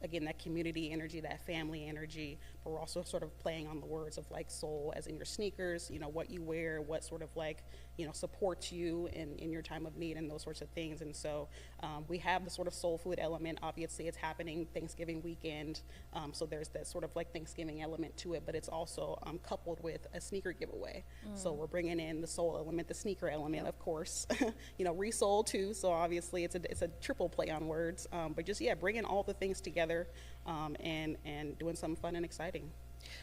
again, that community energy, that family energy, but we're also sort of playing on the words of like soul as in your sneakers, you know, what you wear, what sort of like, you know, supports you in your time of need and those sorts of things. And so we have the sort of soul food element. Obviously it's happening Thanksgiving weekend, so there's that sort of like Thanksgiving element to it, but it's also coupled with a sneaker giveaway. So we're bringing in the soul element, the sneaker element, of course, you know, Resole too, so obviously it's a triple play on words, but just, yeah, bringing all the things together and doing something fun and exciting.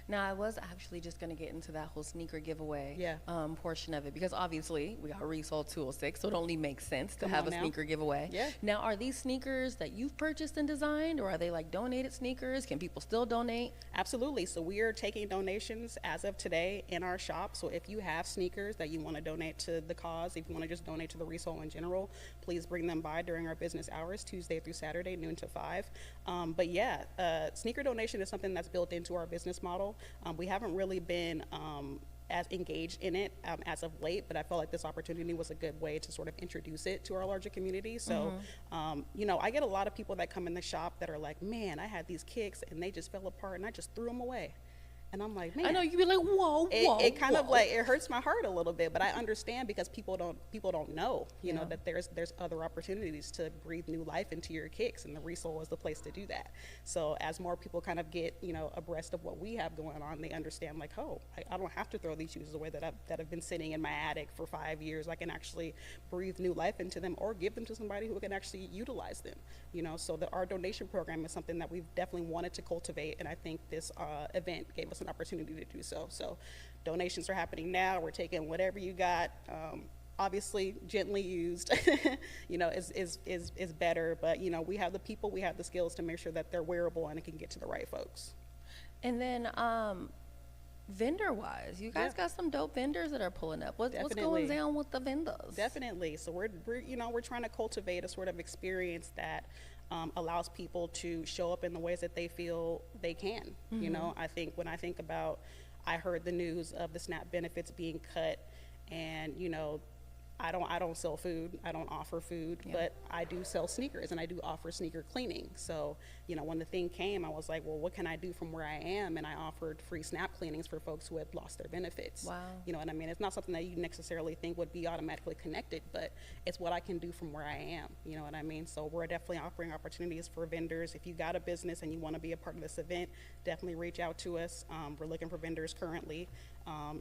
Now, I was actually just going to get into that whole sneaker giveaway portion of it, because obviously we got resold 206, so it only makes sense to have a sneaker giveaway. Yeah. Now, are these sneakers that you've purchased and designed, or are they like donated sneakers? Can people still donate? Absolutely. So we are taking donations as of today in our shop. So if you have sneakers that you want to donate to the cause, if you want to just donate to the resole in general, please bring them by during our business hours, Tuesday through Saturday, noon to 5. But yeah, sneaker donation is something that's built into our business model. We haven't really been as engaged in it as of late, but I felt like this opportunity was a good way to sort of introduce it to our larger community. So, you know, I get a lot of people that come in the shop that are like, man, I had these kicks and they just fell apart and I just threw them away. And I'm like, man, I know you'd be like, whoa, it kind of like, it hurts my heart a little bit, but I understand because people don't know, you know, that there's other opportunities to breathe new life into your kicks, and the resole is the place to do that. So as more people kind of get, you know, abreast of what we have going on, they understand like, oh, I don't have to throw these shoes away that have been sitting in my attic for 5 years. I can actually breathe new life into them or give them to somebody who can actually utilize them, you know. So our donation program is something that we've definitely wanted to cultivate, and I think this event gave us an opportunity to do so. So donations are happening now. We're taking whatever you got. Obviously gently used, you know, is better, but you know, we have the people, we have the skills to make sure that they're wearable and it can get to the right folks. And then vendor wise, you guys got some dope vendors that are pulling up. What's going down with the vendors? Definitely. So we're you know, we're trying to cultivate a sort of experience that allows people to show up in the ways that they feel they can. You know, I think when I think about, I heard the news of the SNAP benefits being cut, and you know, I don't sell food, I don't offer food, but I do sell sneakers and I do offer sneaker cleaning. So, you know, when the thing came, I was like, well, what can I do from where I am? And I offered free SNAP cleanings for folks who had lost their benefits. Wow. You know what I mean? It's not something that you necessarily think would be automatically connected, but it's what I can do from where I am. You know what I mean? So we're definitely offering opportunities for vendors. If you got a business and you want to be a part of this event, definitely reach out to us. We're looking for vendors currently.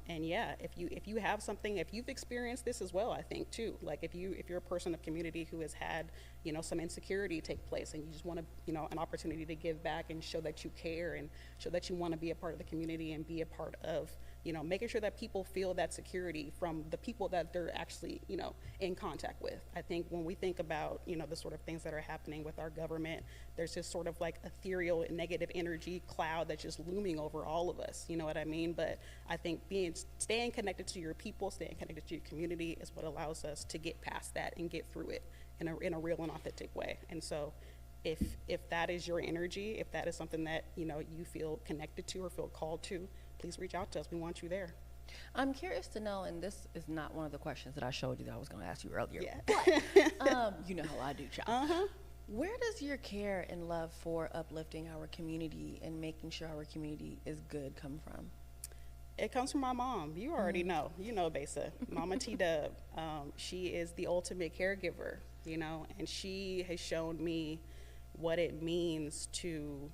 And yeah, if you have something, if you've experienced this as well, I think too, like if you're a person of community who has had, you know, some insecurity take place and you just want to, you know, an opportunity to give back and show that you care and show that you want to be a part of the community and be a part of, you know, making sure that people feel that security from the people that they're actually, you know, in contact with. I think when we think about, you know, the sort of things that are happening with our government, there's this sort of like ethereal negative energy cloud that's just looming over all of us, you know what I mean? But I think staying connected to your people, staying connected to your community is what allows us to get past that and get through it in a real and authentic way. And so if that is your energy, if that is something that, you know, you feel connected to or feel called to, please reach out to us. We want you there. I'm curious to know, and this is not one of the questions that I showed you that I was going to ask you earlier, Yeah. but you know how I do, child. Where does your care and love for uplifting our community and making sure our community is good come from? It comes from my mom. You already know. You know Besa. Mama T Dub. She is the ultimate caregiver, you know, and she has shown me what it means to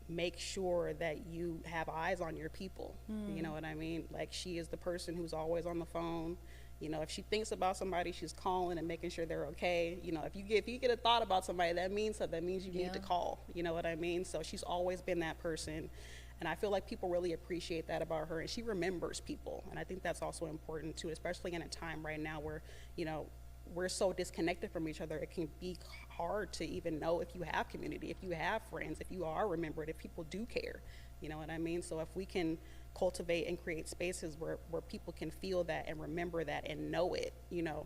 make sure that you have eyes on your people. You know what I mean? Like, she is the person who's always on the phone. You know, if she thinks about somebody, she's calling and making sure they're okay. You know, if you get a thought about somebody, that means something. That means you need to call. You know what I mean? So she's always been that person. And I feel like people really appreciate that about her, and she remembers people. And I think that's also important too, especially in a time right now where, you know, we're so disconnected from each other. It can be hard to even know if you have community, if you have friends, if you are remembered, if people do care. You know what I mean? So if we can cultivate and create spaces where people can feel that and remember that and know it, you know,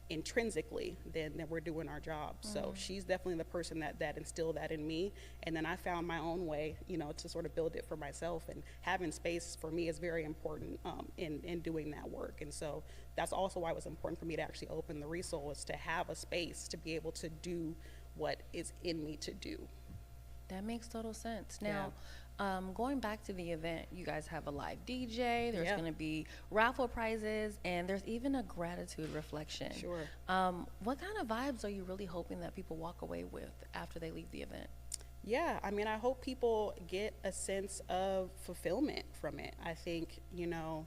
intrinsically, then we're doing our job. So she's definitely the person that instilled that in me, and then I found my own way, you know, to sort of build it for myself. And having space for me is very important in doing that work. And so that's also why it was important for me to actually open the resole, is to have a space to be able to do what is in me to do. That makes total sense. Now, going back to the event, you guys have a live DJ, there's going to be raffle prizes, and there's even a gratitude reflection. Sure. What kind of vibes are you really hoping that people walk away with after they leave the event? Yeah, I mean, I hope people get a sense of fulfillment from it. I think, you know,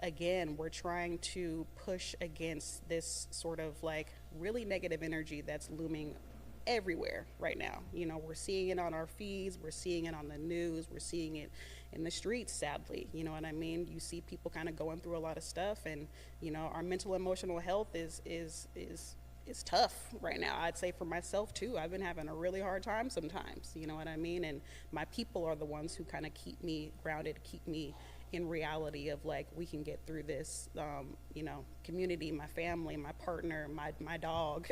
again, we're trying to push against this sort of like really negative energy that's looming everywhere right now. You know, we're seeing it on our feeds, we're seeing it on the news, we're seeing it in the streets, sadly. You know what I mean? You see people kind of going through a lot of stuff, and you know, our mental emotional health is tough right now. I'd say for myself too. I've been having a really hard time sometimes, you know what I mean? And my people are the ones who kind of keep me grounded, keep me in reality of like, we can get through this. You know, community, my family, my partner, my dog,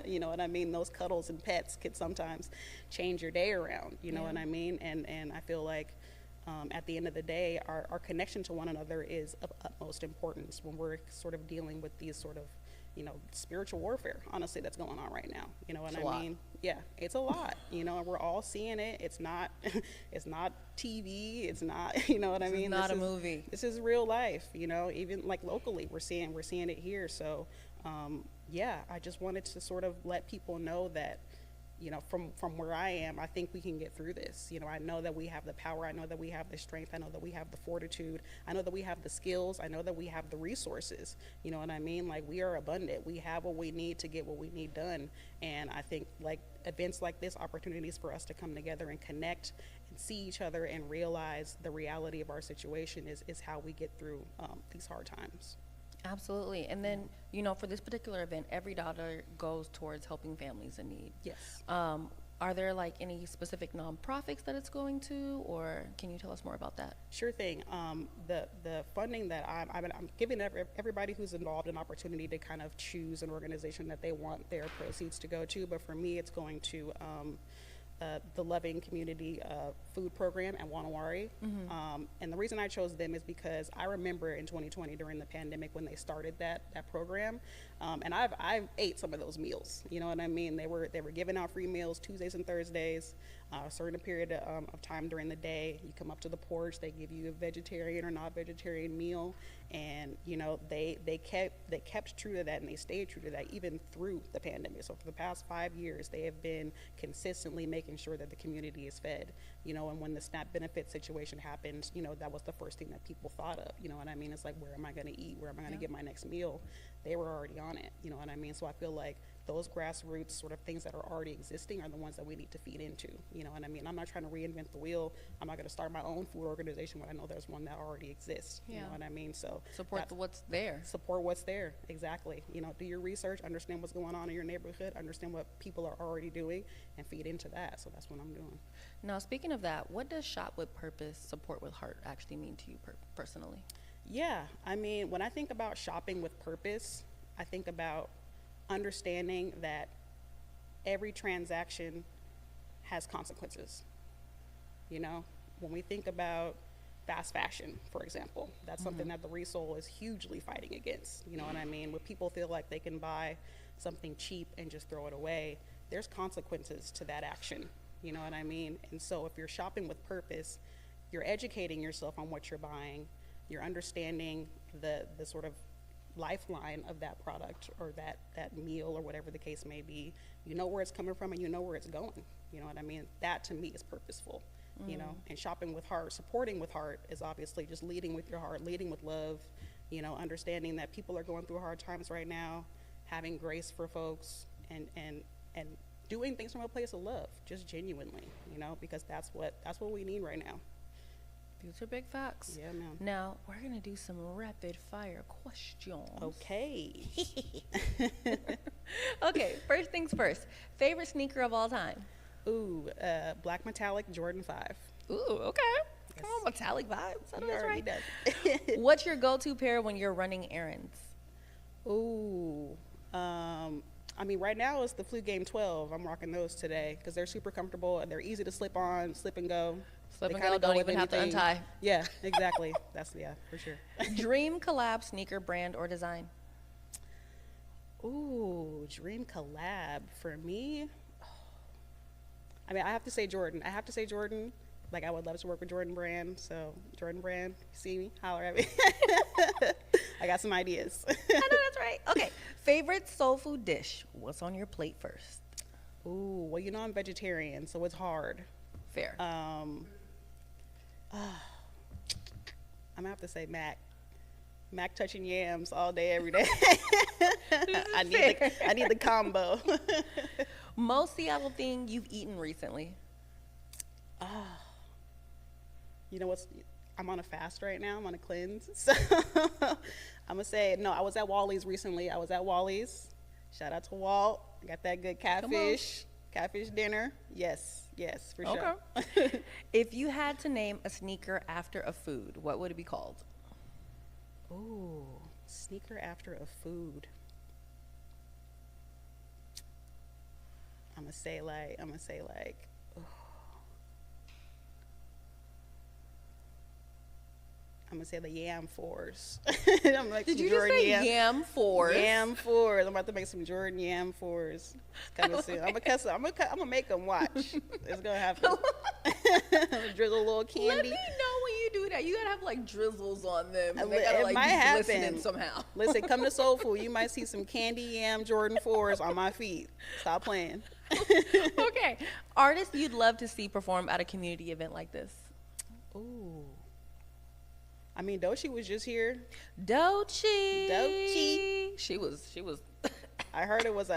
you know what I mean? Those cuddles and pets could sometimes change your day around, you know what I mean? And I feel like at the end of the day, our connection to one another is of utmost importance when we're sort of dealing with these sort of, you know, spiritual warfare, honestly, that's going on right now. You know what I mean? Yeah, it's a lot. You know, we're all seeing it. It's not, it's not TV. It's not, you know what I mean? It's not a movie. This is real life. You know, even like locally, we're seeing it here. So, yeah, I just wanted to sort of let people know that, you know, from where I am, I think we can get through this. You know, I know that we have the power. I know that we have the strength. I know that we have the fortitude. I know that we have the skills. I know that we have the resources. You know what I mean? Like, we are abundant. We have what we need to get what we need done. And I think like events like this, opportunities for us to come together and connect and see each other and realize the reality of our situation is how we get through these hard times. Absolutely. And then, you know, for this particular event, every dollar goes towards helping families in need. Yes. Are there like any specific nonprofits that it's going to, or can you tell us more about that? Sure thing. The funding that I'm giving everybody who's involved an opportunity to kind of choose an organization that they want their proceeds to go to. But for me, it's going to the Loving Community Food Program at Wanawari. And the reason I chose them is because I remember in 2020 during the pandemic when they started that program, and I've ate some of those meals. You know what I mean? They were giving out free meals Tuesdays and Thursdays, a certain period of time during the day. You come up to the porch, they give you a vegetarian or not vegetarian meal, and you know they kept true to that, and they stayed true to that even through the pandemic. So for the past 5 years, they have been consistently making sure that the community is fed. You know, and when the SNAP benefit situation happened, you know, that was the first thing that people thought of. You know what I mean? It's like, where am I going to eat? Where am I going to get my next meal? They were already on it. You know what I mean? So I feel like those grassroots sort of things that are already existing are the ones that we need to feed into. You know what I mean? I'm not trying to reinvent the wheel. I'm not going to start my own food organization when I know there's one that already exists. You know what I mean? So support what's there. Support what's there. Exactly. You know, do your research, understand what's going on in your neighborhood, understand what people are already doing, and feed into that. So that's what I'm doing. Now, speaking of that, what does Shop with Purpose, Support with Heart actually mean to you personally? Yeah, I mean, when I think about shopping with purpose, I think about understanding that every transaction has consequences. You know, when we think about fast fashion, for example, that's something that the Resole is hugely fighting against. You know what I mean? When people feel like they can buy something cheap and just throw it away, there's consequences to that action. You know what I mean? And so if you're shopping with purpose, you're educating yourself on what you're buying, you're understanding the sort of lifeline of that product or that meal or whatever the case may be. You know where it's coming from and you know where it's going. You know what I mean? That to me is purposeful. You know, and shopping with heart, supporting with heart is obviously just leading with your heart, leading with love, you know, understanding that people are going through hard times right now, having grace for folks, and doing things from a place of love, just genuinely, you know, because that's what we need right now. These are big facts. Yeah, man. Now, we're going to do some rapid fire questions. Okay. Okay, first things first. Favorite sneaker of all time? Ooh, black metallic Jordan 5. Ooh, okay. Yes. Come on, metallic vibes. I know that's right. Does. What's your go-to pair when you're running errands? Ooh, I mean, right now it's the Flu Game 12. I'm rocking those today because they're super comfortable and they're easy to slip on, slip and go. Slip and go, don't even have to untie. Yeah, exactly. That's, yeah, for sure. Dream collab sneaker brand or design? Ooh, dream collab for me. I mean, I have to say Jordan. Like, I would love to work with Jordan Brand. So, Jordan Brand, see me, holler at me. I got some ideas. I know that's right. Okay, favorite soul food dish. What's on your plate first? Ooh, well, you know I'm vegetarian, so it's hard. Fair. I'm gonna have to say mac. Mac touching yams all day, every day. I need the combo. Most Seattle thing you've eaten recently? You know what's? I'm on a fast right now. I'm on a cleanse. So I'm gonna say no. I was at Wally's recently. I was at Wally's. Shout out to Walt. I got that good catfish dinner. Yes, for sure. Okay. If you had to name a sneaker after a food, what would it be called? Ooh, sneaker after a food. I'm gonna say like. I'm gonna say the Yam 4s. I'm like, did you just say Yam 4s? Yam 4s. I'm about to make some Jordan Yam 4s coming soon. I'm gonna make them watch. It's gonna happen. Drizzle a little candy. Let me know when you do that. You gotta have like drizzles on them. It They gotta like might be happen glistening somehow. Listen, come to Soul Food. You might see some candy yam Jordan 4s on my feet. Stop playing. Okay, artists you'd love to see perform at a community event like this? Ooh. I mean, Doechii was just here. Doechii. She was. I heard it was a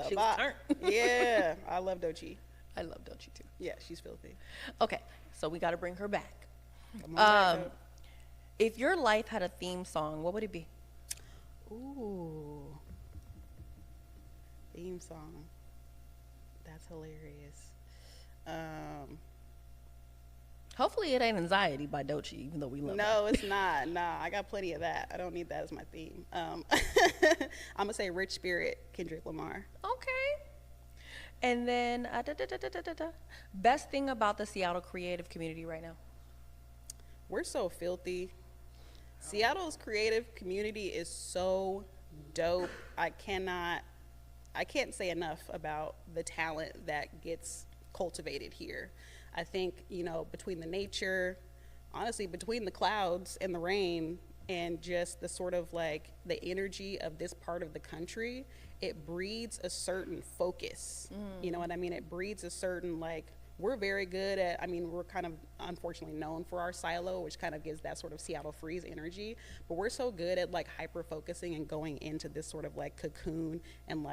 She was bop. turned. Yeah, I love Doechii. I love Doechii too. Yeah, she's filthy. Okay, so we got to bring her back. Come on back, If your life had a theme song, what would it be? ooh, theme song. That's hilarious. Hopefully it ain't Anxiety by Doechii, even though we love No, it's not. Nah, I got plenty of that. I don't need that as my theme. I'm gonna say Rich Spirit, Kendrick Lamar. Okay. And then, best thing about the Seattle creative community right now? We're so filthy. Seattle's creative community is so dope. I can't say enough about the talent that gets cultivated here. I think, between the nature, honestly, between the clouds and the rain and just the sort of like the energy of this part of the country, it breeds a certain focus. You know what I mean? It breeds a certain we're very good at, we're kind of unfortunately known for our silo, which kind of gives that sort of Seattle Freeze energy, but we're so good at hyper focusing and going into this sort of cocoon and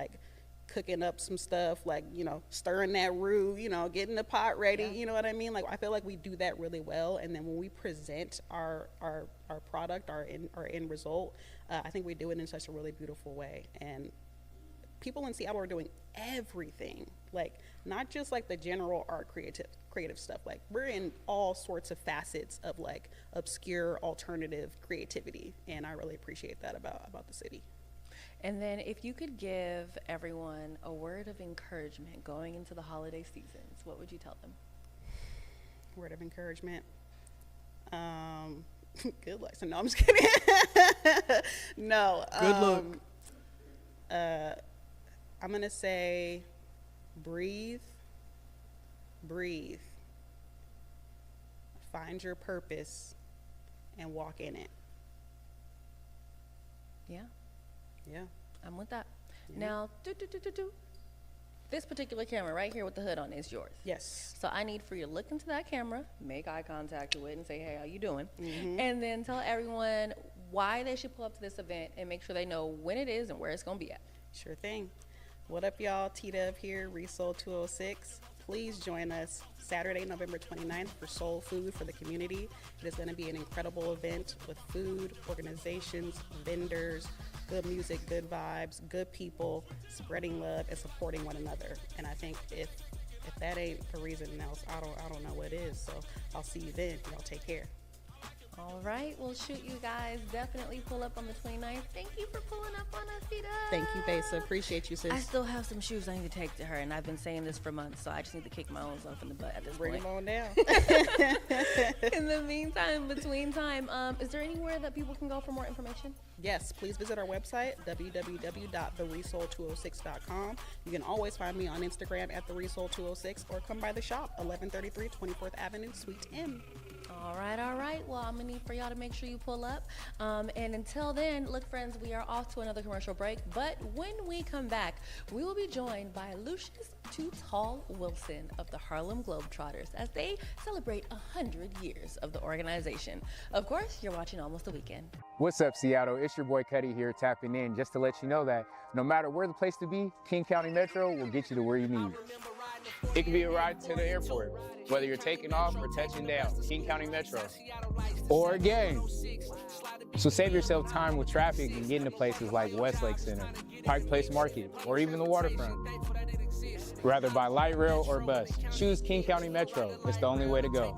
cooking up some stuff, stirring that roux, getting the pot ready, you know what I mean? I feel like we do that really well, and then when we present our product, our end result, I think we do it in such a really beautiful way. And people in Seattle are doing everything, not just the general art creative stuff. We're in all sorts of facets of obscure alternative creativity, and I really appreciate that about the city. And then if you could give everyone a word of encouragement going into the holiday seasons, what would you tell them? Word of encouragement. Good luck. So no, I'm just kidding. No. Good luck. I'm going to say breathe. Find your purpose and walk in it. Yeah. Yeah. I'm with that. Yeah. Now, this particular camera right here with the hood on is yours. Yes. So I need for you to look into that camera, make eye contact with it, and say, hey, how you doing? Mm-hmm. And then tell everyone why they should pull up to this event and make sure they know when it is and where it's going to be at. Sure thing. What up, y'all? T-Dub here, Resoul 206. Please join us Saturday, November 29th for Soul Food for the community. It is going to be an incredible event with food, organizations, vendors, good music, good vibes, good people, spreading love and supporting one another. And I think if that ain't a reason else, I don't know what is. So I'll see you then. Y'all take care. All right. Well, shoot, you guys. Definitely pull up on the 29th. Thank you for pulling up on us, Tita. Thank you, Besa. Appreciate you, sis. I still have some shoes I need to take to her, and I've been saying this for months, so I just need to kick my own self in the butt at this Bring point. them on down. In the meantime, between time, is there anywhere that people can go for more information? Yes, please visit our website, www.theresoul206.com. You can always find me on Instagram at theresoul206 or come by the shop, 1133 24th Avenue, Suite M. All right, all right. Well, I'm gonna need for y'all to make sure you pull up. And until then, look, friends, we are off to another commercial break. But when we come back, we will be joined by Lucius Too Tall Wilson of the Harlem Globetrotters as they celebrate 100 years of the organization. Of course, you're watching Almost the Weekend. What's up, Seattle? It's your boy Cuddy here, tapping in just to let you know that no matter where the place to be, King County Metro will get you to where you need. It could be a ride to the airport, whether you're taking off or touching down, King County Metro, or a game. So save yourself time with traffic and get into places like Westlake Center, Pike Place Market, or even the waterfront. Rather by light rail or bus, choose King County Metro. It's the only way to go.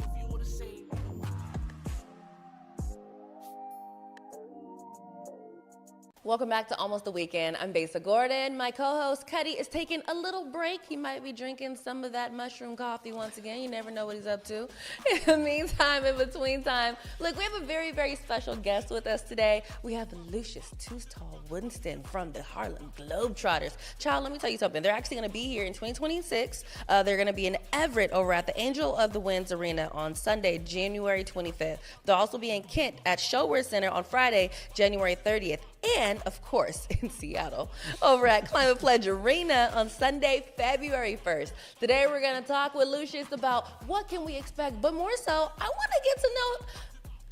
Welcome back to Almost the Weekend. I'm Besa Gordon. My co-host Cuddy is taking a little break. He might be drinking some of that mushroom coffee once again. You never know what he's up to. In the meantime, in between time, look, we have a very, very special guest with us today. We have Lucius Too Tall Winston from the Harlem Globetrotters. Child, let me tell you something. They're actually going to be here in 2026. They're going to be in Everett over at the Angel of the Winds Arena on Sunday, January 25th. They'll also be in Kent at Showwear Center on Friday, January 30th. And, of course, in Seattle, over at Climate Pledge Arena on Sunday, February 1st. Today, we're going to talk with Lucius about what can we expect, but more so, I want to get to know,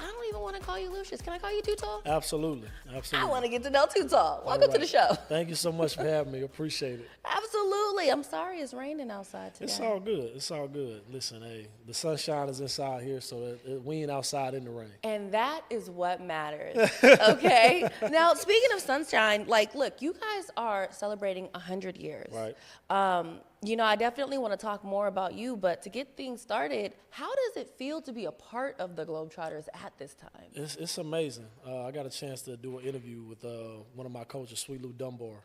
I don't even want to call you Lucius. Can I call you Too Tall? Absolutely. I want to get to know Too Tall. Welcome to the show. Thank you so much for having me. Appreciate it. Absolutely. I'm sorry it's raining outside today. It's all good. It's all good. Listen, hey, the sunshine is inside here, so we ain't outside in the rain. And that is what matters, okay? Now, speaking of sunshine, like, look, you guys are celebrating 100 years. Right. You know, I definitely want to talk more about you, but to get things started, how does it feel to be a part of the Globetrotters at this time? It's amazing. I got a chance to do an interview with one of my coaches, Sweet Lou Dunbar,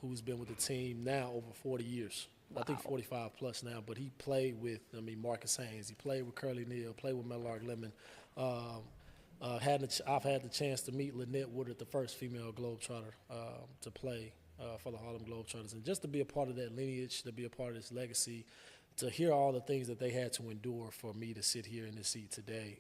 who's been with the team now over 40 years. Wow. I think 45 plus now, but he played with, Marcus Haynes. He played with Curly Neal, played with Melark Lemon. I've had the chance to meet Lynette Woodard, the first female Globetrotter, to play for the Harlem Globetrotters. And just to be a part of that lineage, to be a part of this legacy, to hear all the things that they had to endure for me to sit here in this seat today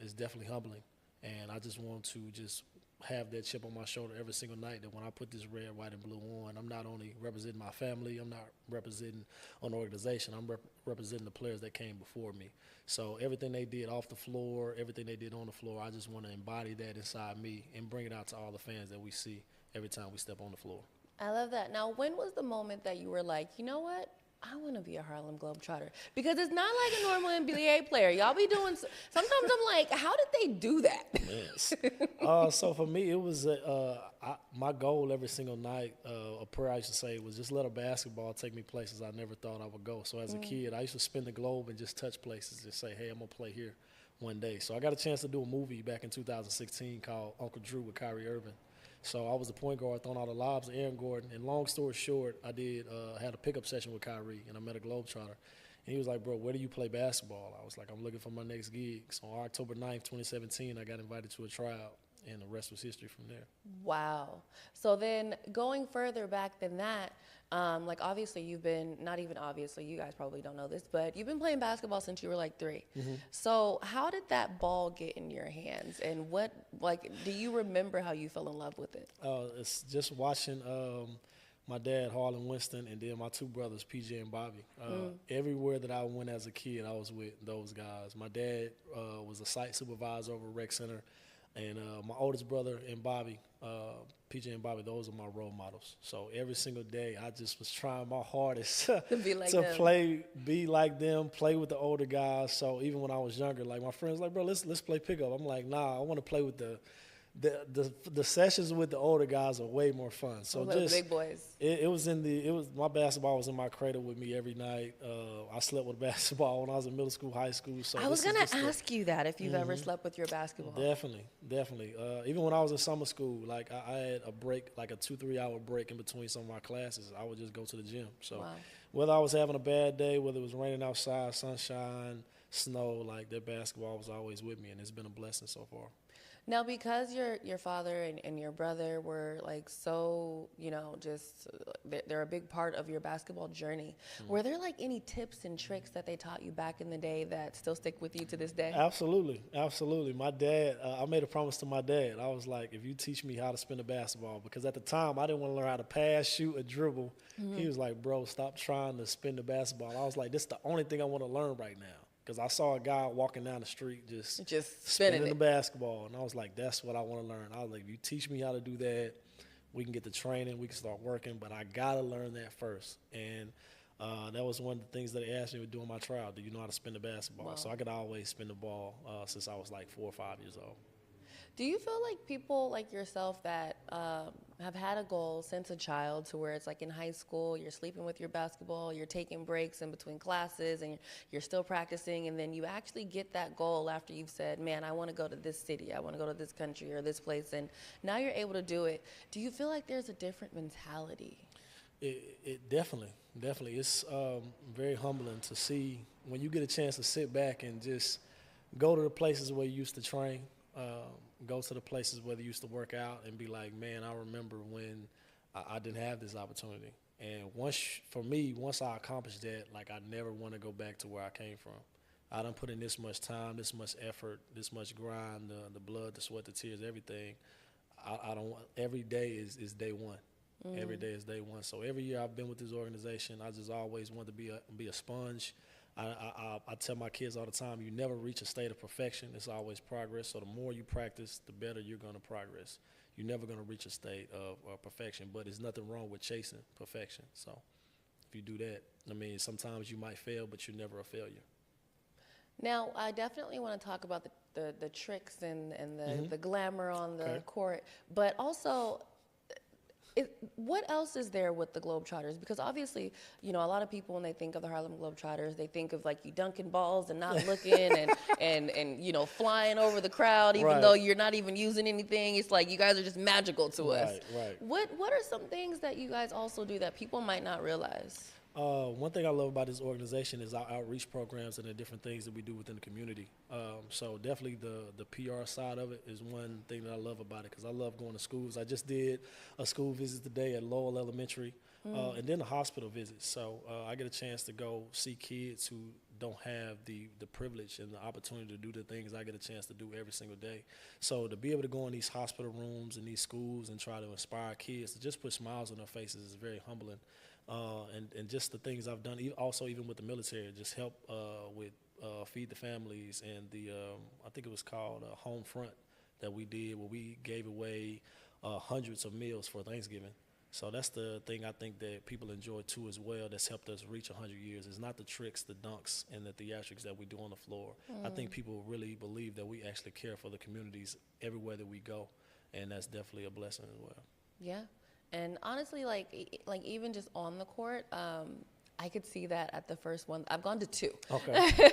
is definitely humbling. And I just want to just have that chip on my shoulder every single night that when I put this red, white, and blue on, I'm not only representing my family, I'm not representing an organization, I'm representing the players that came before me. So everything they did off the floor, everything they did on the floor, I just want to embody that inside me and bring it out to all the fans that we see every time we step on the floor. I love that. Now, when was the moment that you were like, you know what? I want to be a Harlem Globetrotter? Because it's not like a normal NBA player. Y'all be doing, sometimes I'm like, how did they do that? Yes. So for me, it was my goal every single night, a prayer I used to say was just let a basketball take me places I never thought I would go. So as a kid, I used to spin the globe and just touch places and say, hey, I'm going to play here one day. So I got a chance to do a movie back in 2016 called Uncle Drew with Kyrie Irving. So I was the point guard throwing all the lobs to Aaron Gordon. And long story short, I had a pickup session with Kyrie, and I met a Globetrotter. And he was like, bro, where do you play basketball? I was like, I'm looking for my next gig. So on October 9th, 2017, I got invited to a tryout, and the rest was history from there. Wow. So then going further back than that, like obviously you've been, not even obviously, you guys probably don't know this, but you've been playing basketball since you were like 3. So how did that ball get in your hands, and do you remember how you fell in love with it? It's just watching my dad, Harlem Winston, and then my two brothers, PJ and Bobby. Everywhere that I went as a kid, I was with those guys. My dad was a site supervisor over at Rec Center, and my oldest brother and Bobby, PJ and Bobby, those are my role models. So every single day, I just was trying my hardest to be like them, play with the older guys. So even when I was younger, like my friends, like, bro, let's play pickup. I'm like, nah, I want to play with the sessions with the older guys are way more fun. So just big boys. It was my basketball was in my cradle with me every night. I slept with basketball when I was in middle school, high school. So I was gonna ask you that if you've ever slept with your basketball. Definitely. Even when I was in summer school, like I had a break, like a 2-3 hour break in between some of my classes. I would just go to the gym. So whether I was having a bad day, whether it was raining outside, sunshine, snow, like that basketball was always with me, and it's been a blessing so far. Now, because your father and your brother were like so, just they're a big part of your basketball journey. Were there like any tips and tricks that they taught you back in the day that still stick with you to this day? Absolutely, absolutely. My dad, I made a promise to my dad. I was like, if you teach me how to spin a basketball, because at the time I didn't want to learn how to pass, shoot, or dribble. He was like, bro, stop trying to spin the basketball. I was like, this is the only thing I want to learn right now. Because I saw a guy walking down the street just spinning the basketball. And I was like, that's what I want to learn. I was like, if you teach me how to do that, we can get the training, we can start working. But I got to learn that first. And that was one of the things that they asked me doing my trial. Do you know how to spin the basketball? Wow. So I could always spin the ball since I was like 4 or 5 years old. Do you feel like people like yourself that have had a goal since a child to where it's like in high school, you're sleeping with your basketball, you're taking breaks in between classes, and you're still practicing, and then you actually get that goal after you've said, man, I want to go to this city, I want to go to this country or this place, and now you're able to do it. Do you feel like there's a different mentality? It definitely. It's very humbling to see when you get a chance to sit back and just go to the places where you used to train, go to the places where they used to work out and be like, man, I remember when I didn't have this opportunity. And once I accomplished that, like I never want to go back to where I came from. I done put in this much time, this much effort, this much grind, the blood, the sweat, the tears, everything. I don't. Every day is day one. Every day is day one. So every year I've been with this organization, I just always wanted to be a sponge. I tell my kids all the time, you never reach a state of perfection. It's always progress. So the more you practice, the better you're going to progress. You're never going to reach a state of perfection, but there's nothing wrong with chasing perfection. So if you do that, I mean, sometimes you might fail, but you're never a failure. Now, I definitely want to talk about the tricks and the glamour on the court, but also what else is there with the Globetrotters? Because obviously, a lot of people, when they think of the Harlem Globetrotters, they think of like you dunking balls and not looking and flying over the crowd, even though you're not even using anything. It's like you guys are just magical to us. Right. What are some things that you guys also do that people might not realize? One thing I love about this organization is our outreach programs and the different things that we do within the community. So definitely the PR side of it is one thing that I love about it, because I love going to schools. I just did a school visit today at Lowell Elementary, and then a hospital visit. So I get a chance to go see kids who don't have the privilege and the opportunity to do the things I get a chance to do every single day. So to be able to go in these hospital rooms and these schools and try to inspire kids to just put smiles on their faces is very humbling. And just the things I've done, also even with the military, just help with Feed the Families and I think it was called Home Front that we did, where we gave away hundreds of meals for Thanksgiving. So that's the thing I think that people enjoy too as well, that's helped us reach 100 years. It's not the tricks, the dunks, and the theatrics that we do on the floor. I think people really believe that we actually care for the communities everywhere that we go, and that's definitely a blessing as well. Yeah. And honestly, like even just on the court, I could see that at the first one. I've gone to 2. Okay.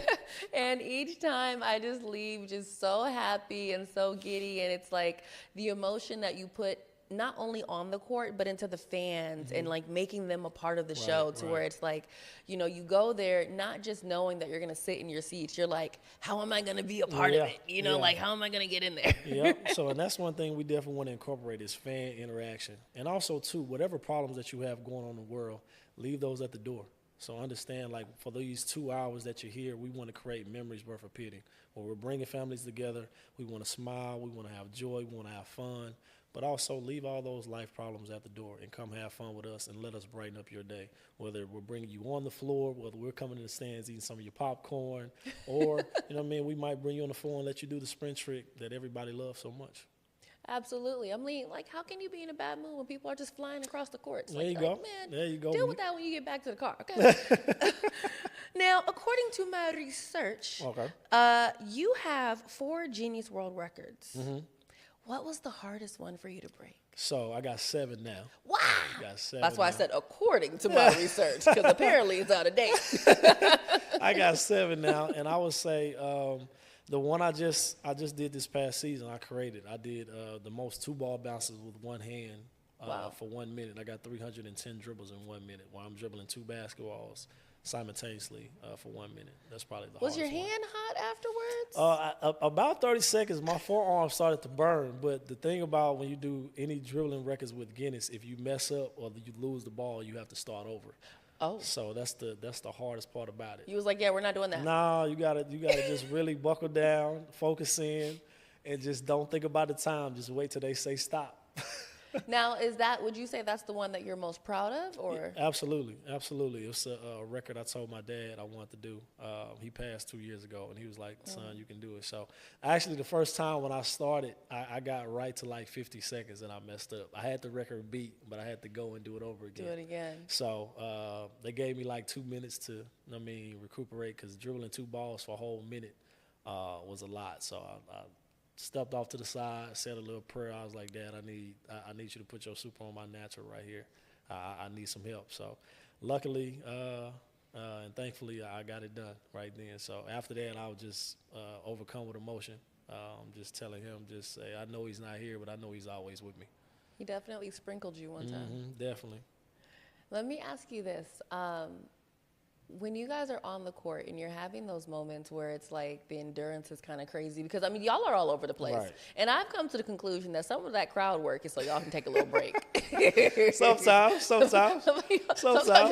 And each time I just leave just so happy and so giddy. And it's like the emotion that you put not only on the court, but into the fans and like making them a part of the show to where it's like, you go there not just knowing that you're going to sit in your seats. You're like, how am I going to be a part of it? Like, how am I going to get in there? Yep. So, and that's one thing we definitely want to incorporate is fan interaction. And also, too, whatever problems that you have going on in the world, leave those at the door. So understand, like, for these 2 hours that you're here, we want to create memories worth repeating. When we're bringing families together, we want to smile, we want to have joy, we want to have fun. But also leave all those life problems at the door and come have fun with us and let us brighten up your day. Whether we're bringing you on the floor, whether we're coming in the stands eating some of your popcorn, or, we might bring you on the floor and let you do the sprint trick that everybody loves so much. Absolutely. I'm like, how can you be in a bad mood when people are just flying across the courts? There you go. Man, there you go. Deal with that when you get back to the car, okay? Now, according to my research, you have 4 Guinness World Records. What was the hardest one for you to break? So I got 7 now. Wow. Got 7 That's why now. I said according to my research, because apparently it's out of date. I got 7 now, and I would say the one I just did this past season, I did the most 2-ball bounces with one hand for 1 minute. I got 310 dribbles in 1 minute while I'm dribbling 2 basketballs. simultaneously for 1 minute. That's probably the Was hardest your one. hand hot afterwards? About 30 seconds, my forearm started to burn. But the thing about when you do any dribbling records with Guinness, if you mess up or you lose the ball, you have to start over. Oh. So that's the hardest part about it. You was like, yeah, we're not doing that. No, you gotta just really buckle down, focus in, and just don't think about the time. Just wait till they say stop. Now, would you say that's the one that you're most proud of, or? Absolutely. It's a record I told my dad I wanted to do. He passed 2 years ago, and he was like, son, you can do it. So actually the first time when I started, I got right to like 50 seconds, and I messed up. I had the record beat, but I had to go and do it over again. Do it again. So they gave me like 2 minutes to, recuperate, because dribbling 2 balls for a whole minute was a lot. So I stepped off to the side, said a little prayer. I was like, Dad, I need you to put your super on my natural right here. I need some help. So luckily and thankfully, I got it done right then. So after that, I was just overcome with emotion. Just telling him, just say, I know he's not here, but I know he's always with me. He definitely sprinkled you one time. Definitely. Let me ask you this. When you guys are on the court and you're having those moments where it's like the endurance is kind of crazy, because y'all are all over the place. Right. And I've come to the conclusion that some of that crowd work is so y'all can take a little break. Sometimes. Sometimes y'all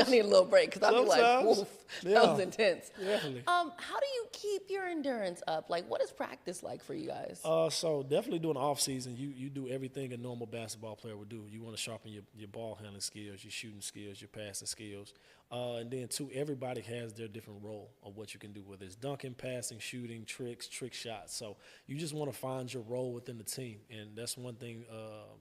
need a little break, because I'll be like, woof, that was intense. Definitely. How do you keep your endurance up? Like, what is practice like for you guys? So definitely during the off season, you do everything a normal basketball player would do. You want to sharpen your ball handling skills, your shooting skills, your passing skills. And then, too, everybody has their different role of what you can do, whether it's dunking, passing, shooting, trick shots. So you just want to find your role within the team. And that's one thing,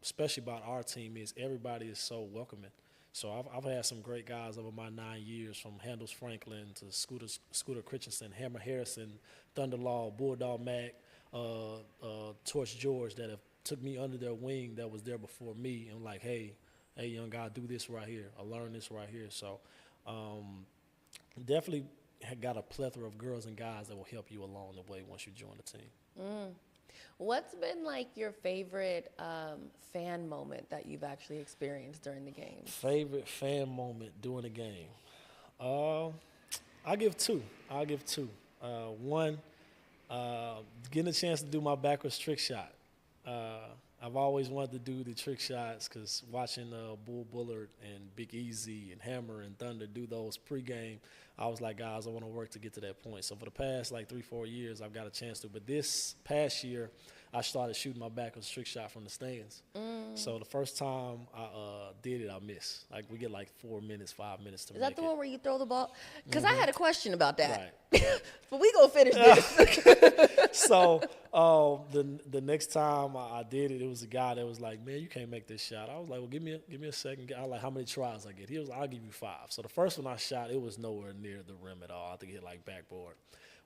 especially about our team, is everybody is so welcoming. So I've had some great guys over my 9 years, from Handles Franklin to Scooter Christensen, Hammer Harrison, Thunder Law, Bulldog Mac, Torch George, that have took me under their wing, that was there before me, and like, hey, young guy, do this right here, or learn this right here. So definitely got a plethora of girls and guys that will help you along the way once you join the team. What's been like your favorite fan moment that you've actually experienced during the game? Favorite fan moment during the game? I'll give two. One, getting a chance to do my backwards trick shot. I've always wanted to do the trick shots, because watching Bull Bullard and Big Easy and Hammer and Thunder do those pregame, I was like, guys, I want to work to get to that point. So for the past like 3-4 years, I've got a chance to. But this past year, I started shooting my backwards trick shot from the stands. So the first time I did it, I missed. Like, we get like 4 minutes, 5 minutes to make it. Is that the one where you throw the ball? Because I had a question about that. Right. But we gonna finish this. So the next time I did it, it was a guy that was like, man, you can't make this shot. I was like, well, give me a second. I was like, how many tries I get? He was like, I'll give you 5. So the first one I shot, it was nowhere near the rim at all. I think it hit like backboard.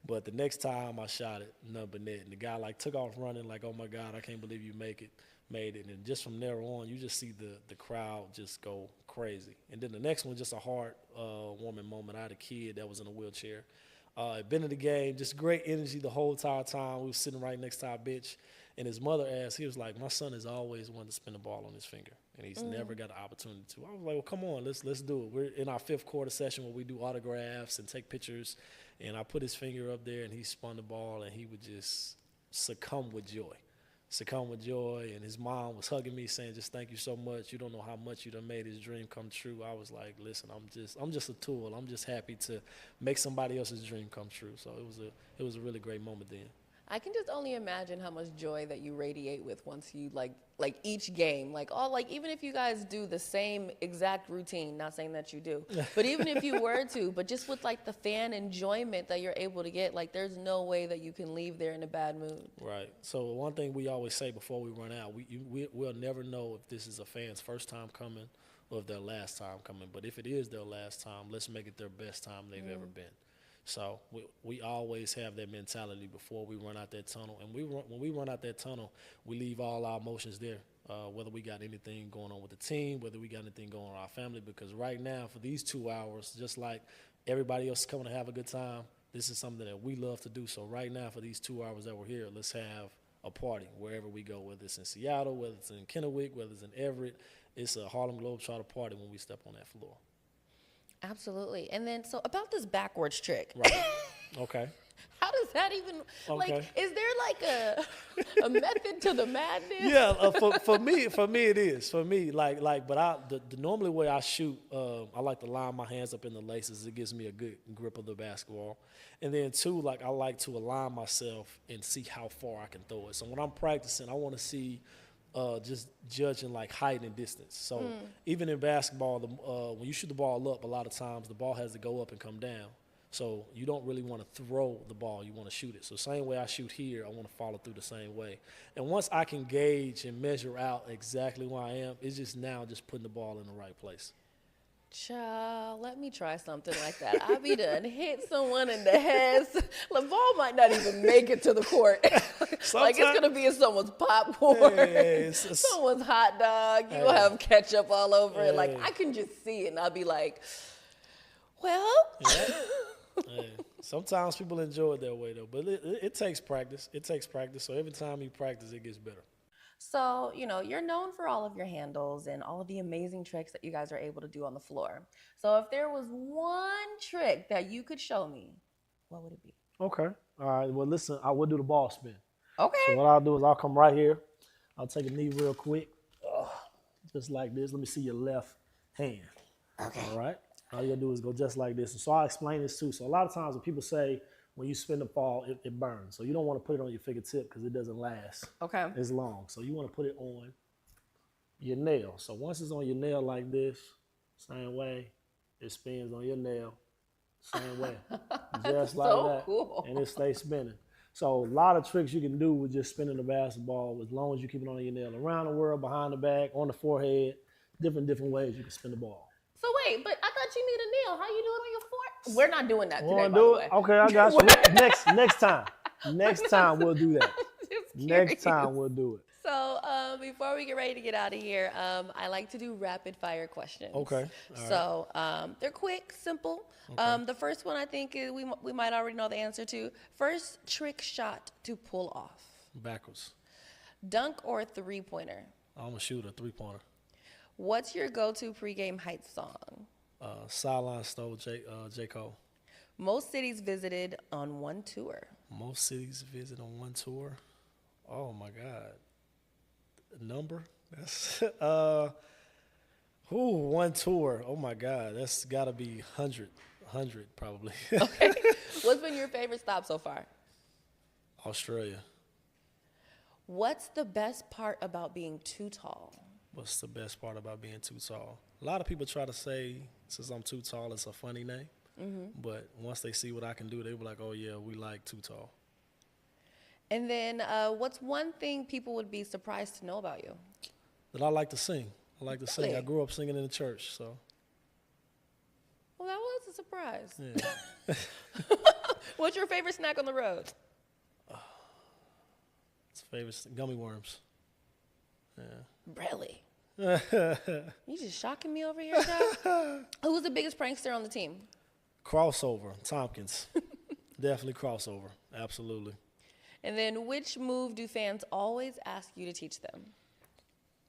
But the next time I shot it, number net, and the guy like took off running, like, oh my God, I can't believe you made it. And just from there on, you just see the crowd just go crazy. And then the next one, just a heart warming moment. I had a kid that was in a wheelchair. Been in the game, just great energy the whole entire time. We was sitting right next to our bench, and his mother asked, he was like, my son has always wanted to spin the ball on his finger, and he's never got an opportunity to. I was like, well, come on, let's do it. We're in our 5th quarter session where we do autographs and take pictures, and I put his finger up there, and he spun the ball, and he would just succumb with joy. And his mom was hugging me, saying, just thank you so much. You don't know how much you done made his dream come true. I was like, listen, I'm just a tool. I'm just happy to make somebody else's dream come true. So it was a really great moment then. I can just only imagine how much joy that you radiate with once you like each game, even if you guys do the same exact routine, not saying that you do, but even if you were to, but just with like the fan enjoyment that you're able to get, like there's no way that you can leave there in a bad mood. Right. So one thing we always say before we run out, we'll never know if this is a fan's first time coming or if their last time coming. But if it is their last time, let's make it their best time they've ever been. So we always have that mentality before we run out that tunnel. And when we run out that tunnel, we leave all our emotions there, whether we got anything going on with the team, whether we got anything going on with our family. Because right now, for these 2 hours, just like everybody else is coming to have a good time, this is something that we love to do. So right now, for these 2 hours that we're here, let's have a party wherever we go, whether it's in Seattle, whether it's in Kennewick, whether it's in Everett. It's a Harlem Globetrotter party when we step on that floor. Absolutely. And then, so about this backwards trick. Right. Okay. How does that even, like, Okay. is there like a method to the madness? Yeah, for me it is. For me, but the normally way I shoot, I like to line my hands up in the laces. It gives me a good grip of the basketball. And then two, like I like to align myself and see how far I can throw it. So when I'm practicing, I want to see just judging like height and distance. So even in basketball, when you shoot the ball up, a lot of times the ball has to go up and come down. So you don't really want to throw the ball, you want to shoot it. So same way I shoot here, I want to follow through the same way. And once I can gauge and measure out exactly where I am, it's just now just putting the ball in the right place. Child, let me try something like that. I'll be done hit someone in the head. The ball might not even make it to the court. Like it's gonna be in someone's popcorn, someone's hot dog. You will have ketchup all over it. Like I can just see it, and I'll be like, well. Hey, sometimes people enjoy it that way though, but it takes practice. It takes practice. So every time you practice, it gets better. So, you're known for all of your handles and all of the amazing tricks that you guys are able to do on the floor. So if there was one trick that you could show me, what would it be? Okay. All right. Well, listen, I will do the ball spin. Okay. So what I'll do is I'll come right here. I'll take a knee real quick. Just like this. Let me see your left hand. Okay. All right. All you gotta do is go just like this. And so I'll explain this too. So a lot of times when people say when you spin the ball, it burns. So you don't want to put it on your fingertip because it doesn't last as long. So you want to put it on your nail. So once it's on your nail like this, same way, it spins on your nail, same way. Just like that. Cool. And it stays spinning. So a lot of tricks you can do with just spinning the basketball as long as you keep it on your nail. Around the world, behind the back, on the forehead, different ways you can spin the ball. So wait, but I thought you need a nail. How you do it on your foot? We're not doing that today, Wanna by do the it? way. Okay, I got you. Next time. Next time we'll do that. Next time we'll do it. So before we get ready to get out of here, I like to do rapid fire questions. Okay. All So they're quick, simple. Okay. The first one I think is we might already know the answer to. First trick shot to pull off. Backwards. Dunk or three-pointer? I'm going to shoot a three-pointer. What's your go-to pregame hype song? Sideline Stole, J. Cole. Most cities visited on one tour. Most cities visit on one tour. Oh my God. Number? That's one tour. Oh my God. That's gotta be 100 probably. Okay. What's been your favorite stop so far? Australia. What's the best part about being too tall? What's the best part about being too tall? A lot of people try to say, since I'm too tall, it's a funny name. But once they see what I can do, they be like, oh yeah, we like too tall. And then what's one thing people would be surprised to know about you? That I like to sing. I like to sing. Really? I grew up singing in the church, so. Well, that was a surprise. Yeah. What's your favorite snack on the road? It's favorite gummy worms. Yeah. Really? You just shocking me over here, child. Who was the biggest prankster on the team? Crossover, Tompkins. Definitely crossover, absolutely. And then which move do fans always ask you to teach them?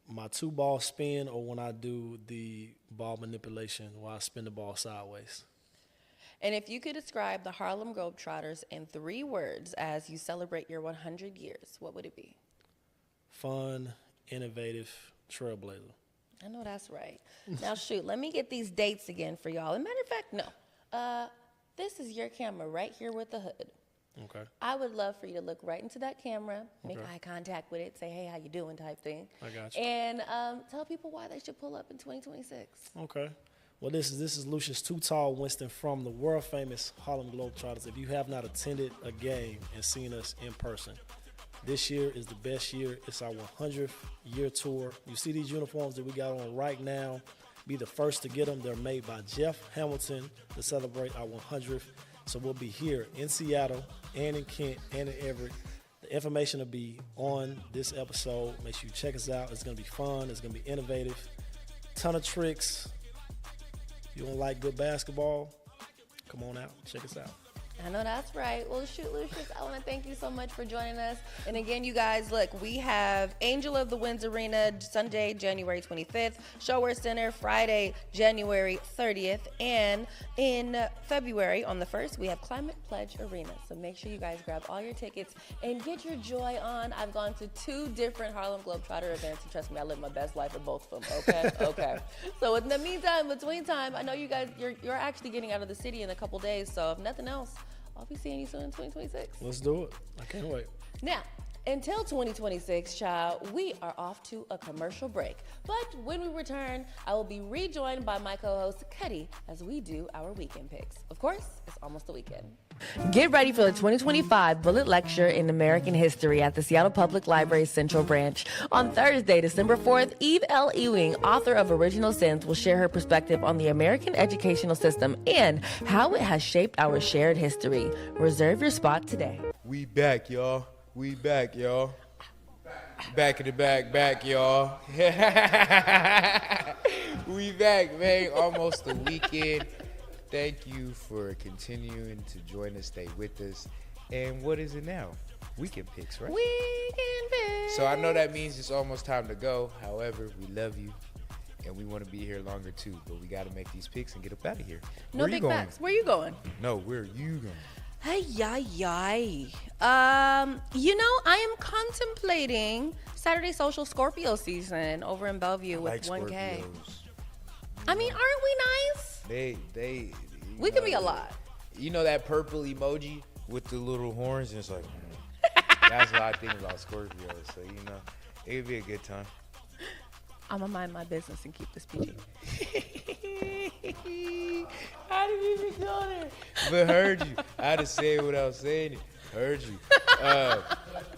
My two ball spin, or when I do the ball manipulation while I spin the ball sideways. And if you could describe the Harlem Globetrotters in 3 words as you celebrate your 100 years, what would it be? Fun, innovative, trailblazer. I know that's right. Now, shoot, let me get these dates again for y'all. As a matter of fact, no. This is your camera right here with the hood. Okay. I would love for you to look right into that camera, make eye contact with it, say, hey, how you doing type thing. I got you. And tell people why they should pull up in 2026. Okay. Well, this is Lucius Too Tall Winston from the world famous Harlem Globetrotters. If you have not attended a game and seen us in person, this year is the best year. It's our 100th year tour. You see these uniforms that we got on right now. Be the first to get them. They're made by Jeff Hamilton to celebrate our 100th. So we'll be here in Seattle and in Kent and in Everett. The information will be on this episode. Make sure you check us out. It's going to be fun. It's going to be innovative. Ton of tricks. If you don't like good basketball, come on out. Check us out. I know that's right. Well, shoot, Lucius, I want to thank you so much for joining us. And again, you guys, look, we have Angel of the Winds Arena Sunday, January 25th, Shower Center Friday, January 30th, and in February on the 1st, we have Climate Pledge Arena. So make sure you guys grab all your tickets and get your joy on. I've gone to 2 different Harlem Globetrotter events, and trust me, I live my best life at both of them. Okay, okay. So in the meantime, between time, I know you guys, you're actually getting out of the city in a couple days. So if nothing else, I'll be seeing you soon in 2026. Let's do it. I can't wait. Now, until 2026, child, we are off to a commercial break. But when we return, I will be rejoined by my co-host, Cuddy, as we do our weekend picks. Of course, it's almost the weekend. Get ready for the 2025 Bullet Lecture in American History at the Seattle Public Library Central Branch. On Thursday, December 4th, Eve L. Ewing, author of Original Sins, will share her perspective on the American educational system and how it has shaped our shared history. Reserve your spot today. We back, y'all. We back, y'all. Back in the back, y'all. We back, man. Almost the weekend. Thank you for continuing to join us, stay with us. And what is it now? Weekend picks, right? Weekend picks. So I know that means it's almost time to go. However, we love you. And we want to be here longer too. But we got to make these picks and get up out of here. No big facts. Where you going? No, where are you going? Hey, yay. I am contemplating Saturday Social Scorpio season over in Bellevue with 1K. Scorpios. I mean, aren't we nice? We can be a lot. You know that purple emoji with the little horns? And it's like, that's what I think about Scorpios. So, it would be a good time. I'm going to mind my business and keep this PG. How did you even go there? But heard you. I had to say it without saying it. Heard you.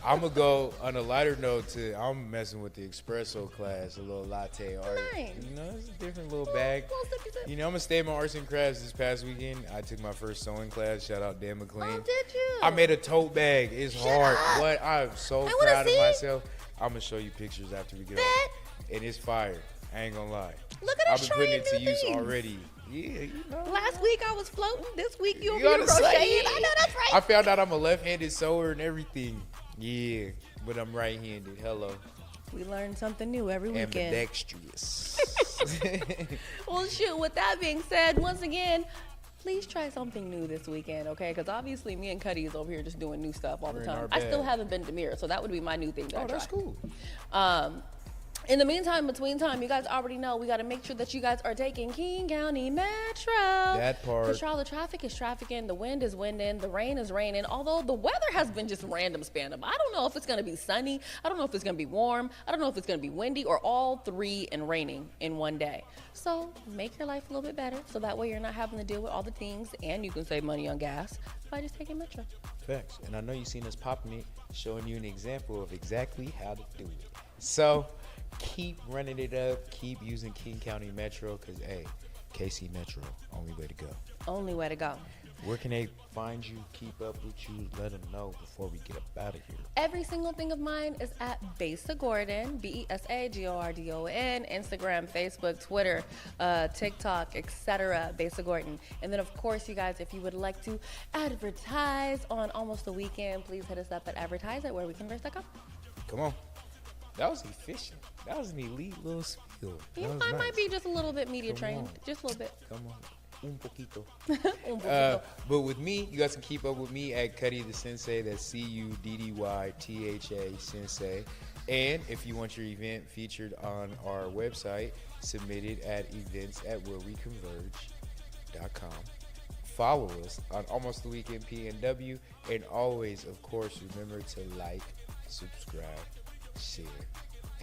I'm going to go on a lighter note I'm messing with the espresso class, a little latte art. Nice. It's a different little bag. I'm going to stay in my arts and crafts this past weekend. I took my first sewing class. Shout out Dan McLean. Oh, did you? I made a tote bag. It's hard. up. But I'm so proud of myself. I'm going to show you pictures after we get off. And it's fire. I ain't going to lie. Look at us I've been putting it to trying use new things. already. Yeah, Last week I was floating. This week you'll be You gotta say crocheting. it. I know that's right. I found out I'm a left-handed sewer and everything. Yeah, but I'm right-handed. Hello. We learn something new every weekend. Ambidextrous. Well, shoot, with that being said, once again, please try something new this weekend, okay? Because obviously me and Cuddy is over here just doing new stuff all the in time. our I still bag. haven't been to Mirror, so that would be my new thing that I try. That's cool. In the meantime, between time, you guys already know we got to make sure that you guys are taking King County Metro. That part. Because, y'all, the traffic is trafficking, the wind is winding, the rain is raining, although the weather has been just random spandom. I don't know if it's going to be sunny. I don't know if it's going to be warm. I don't know if it's going to be windy or all three and raining in one day. So make your life a little bit better so that way you're not having to deal with all the things and you can save money on gas by just taking Metro. Facts. And I know you've seen us popping it, showing you an example of exactly how to do it. So keep running it up. Keep using King County Metro because, hey, KC Metro, only way to go. Only way to go. Where can they find you, keep up with you, let them know before we get up out of here? Every single thing of mine is at Besa Gordon, BesaGordon, Instagram, Facebook, Twitter, TikTok, etc. Besa Gordon. And then, of course, you guys, if you would like to advertise on Almost the Weekend, please hit us up at advertise@wherewecondverse.com. Come on. That was efficient. That was an elite little spiel. Yeah, That was I nice. might be just a little bit media Come trained, on. just a little bit. Come on. Un poquito. Un poquito. But with me, you guys can keep up with me at Cuddy the Sensei. That's CUDDYTHA Sensei. And if you want your event featured on our website, submit it at events@wherewecondverge.com. Follow us on Almost the Weekend PNW. And always, of course, remember to like, subscribe, share,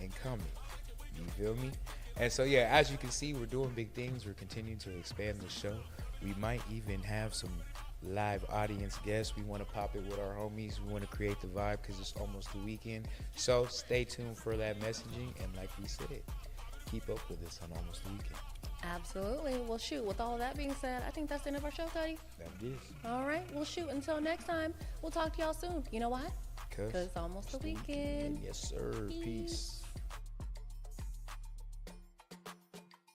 and comment. You feel me? And so, yeah, as you can see, we're doing big things. We're continuing to expand the show. We might even have some live audience guests. We want to pop it with our homies. We want to create the vibe because it's almost the weekend. So stay tuned for that messaging. And like we said, keep up with us on Almost the Weekend. Absolutely. Well, shoot, with all of that being said, I think that's the end of our show, Cuddy. That is. All right. Well, shoot, until next time, we'll talk to y'all soon. You know why? Because it's almost the weekend. Yes, sir. Peace.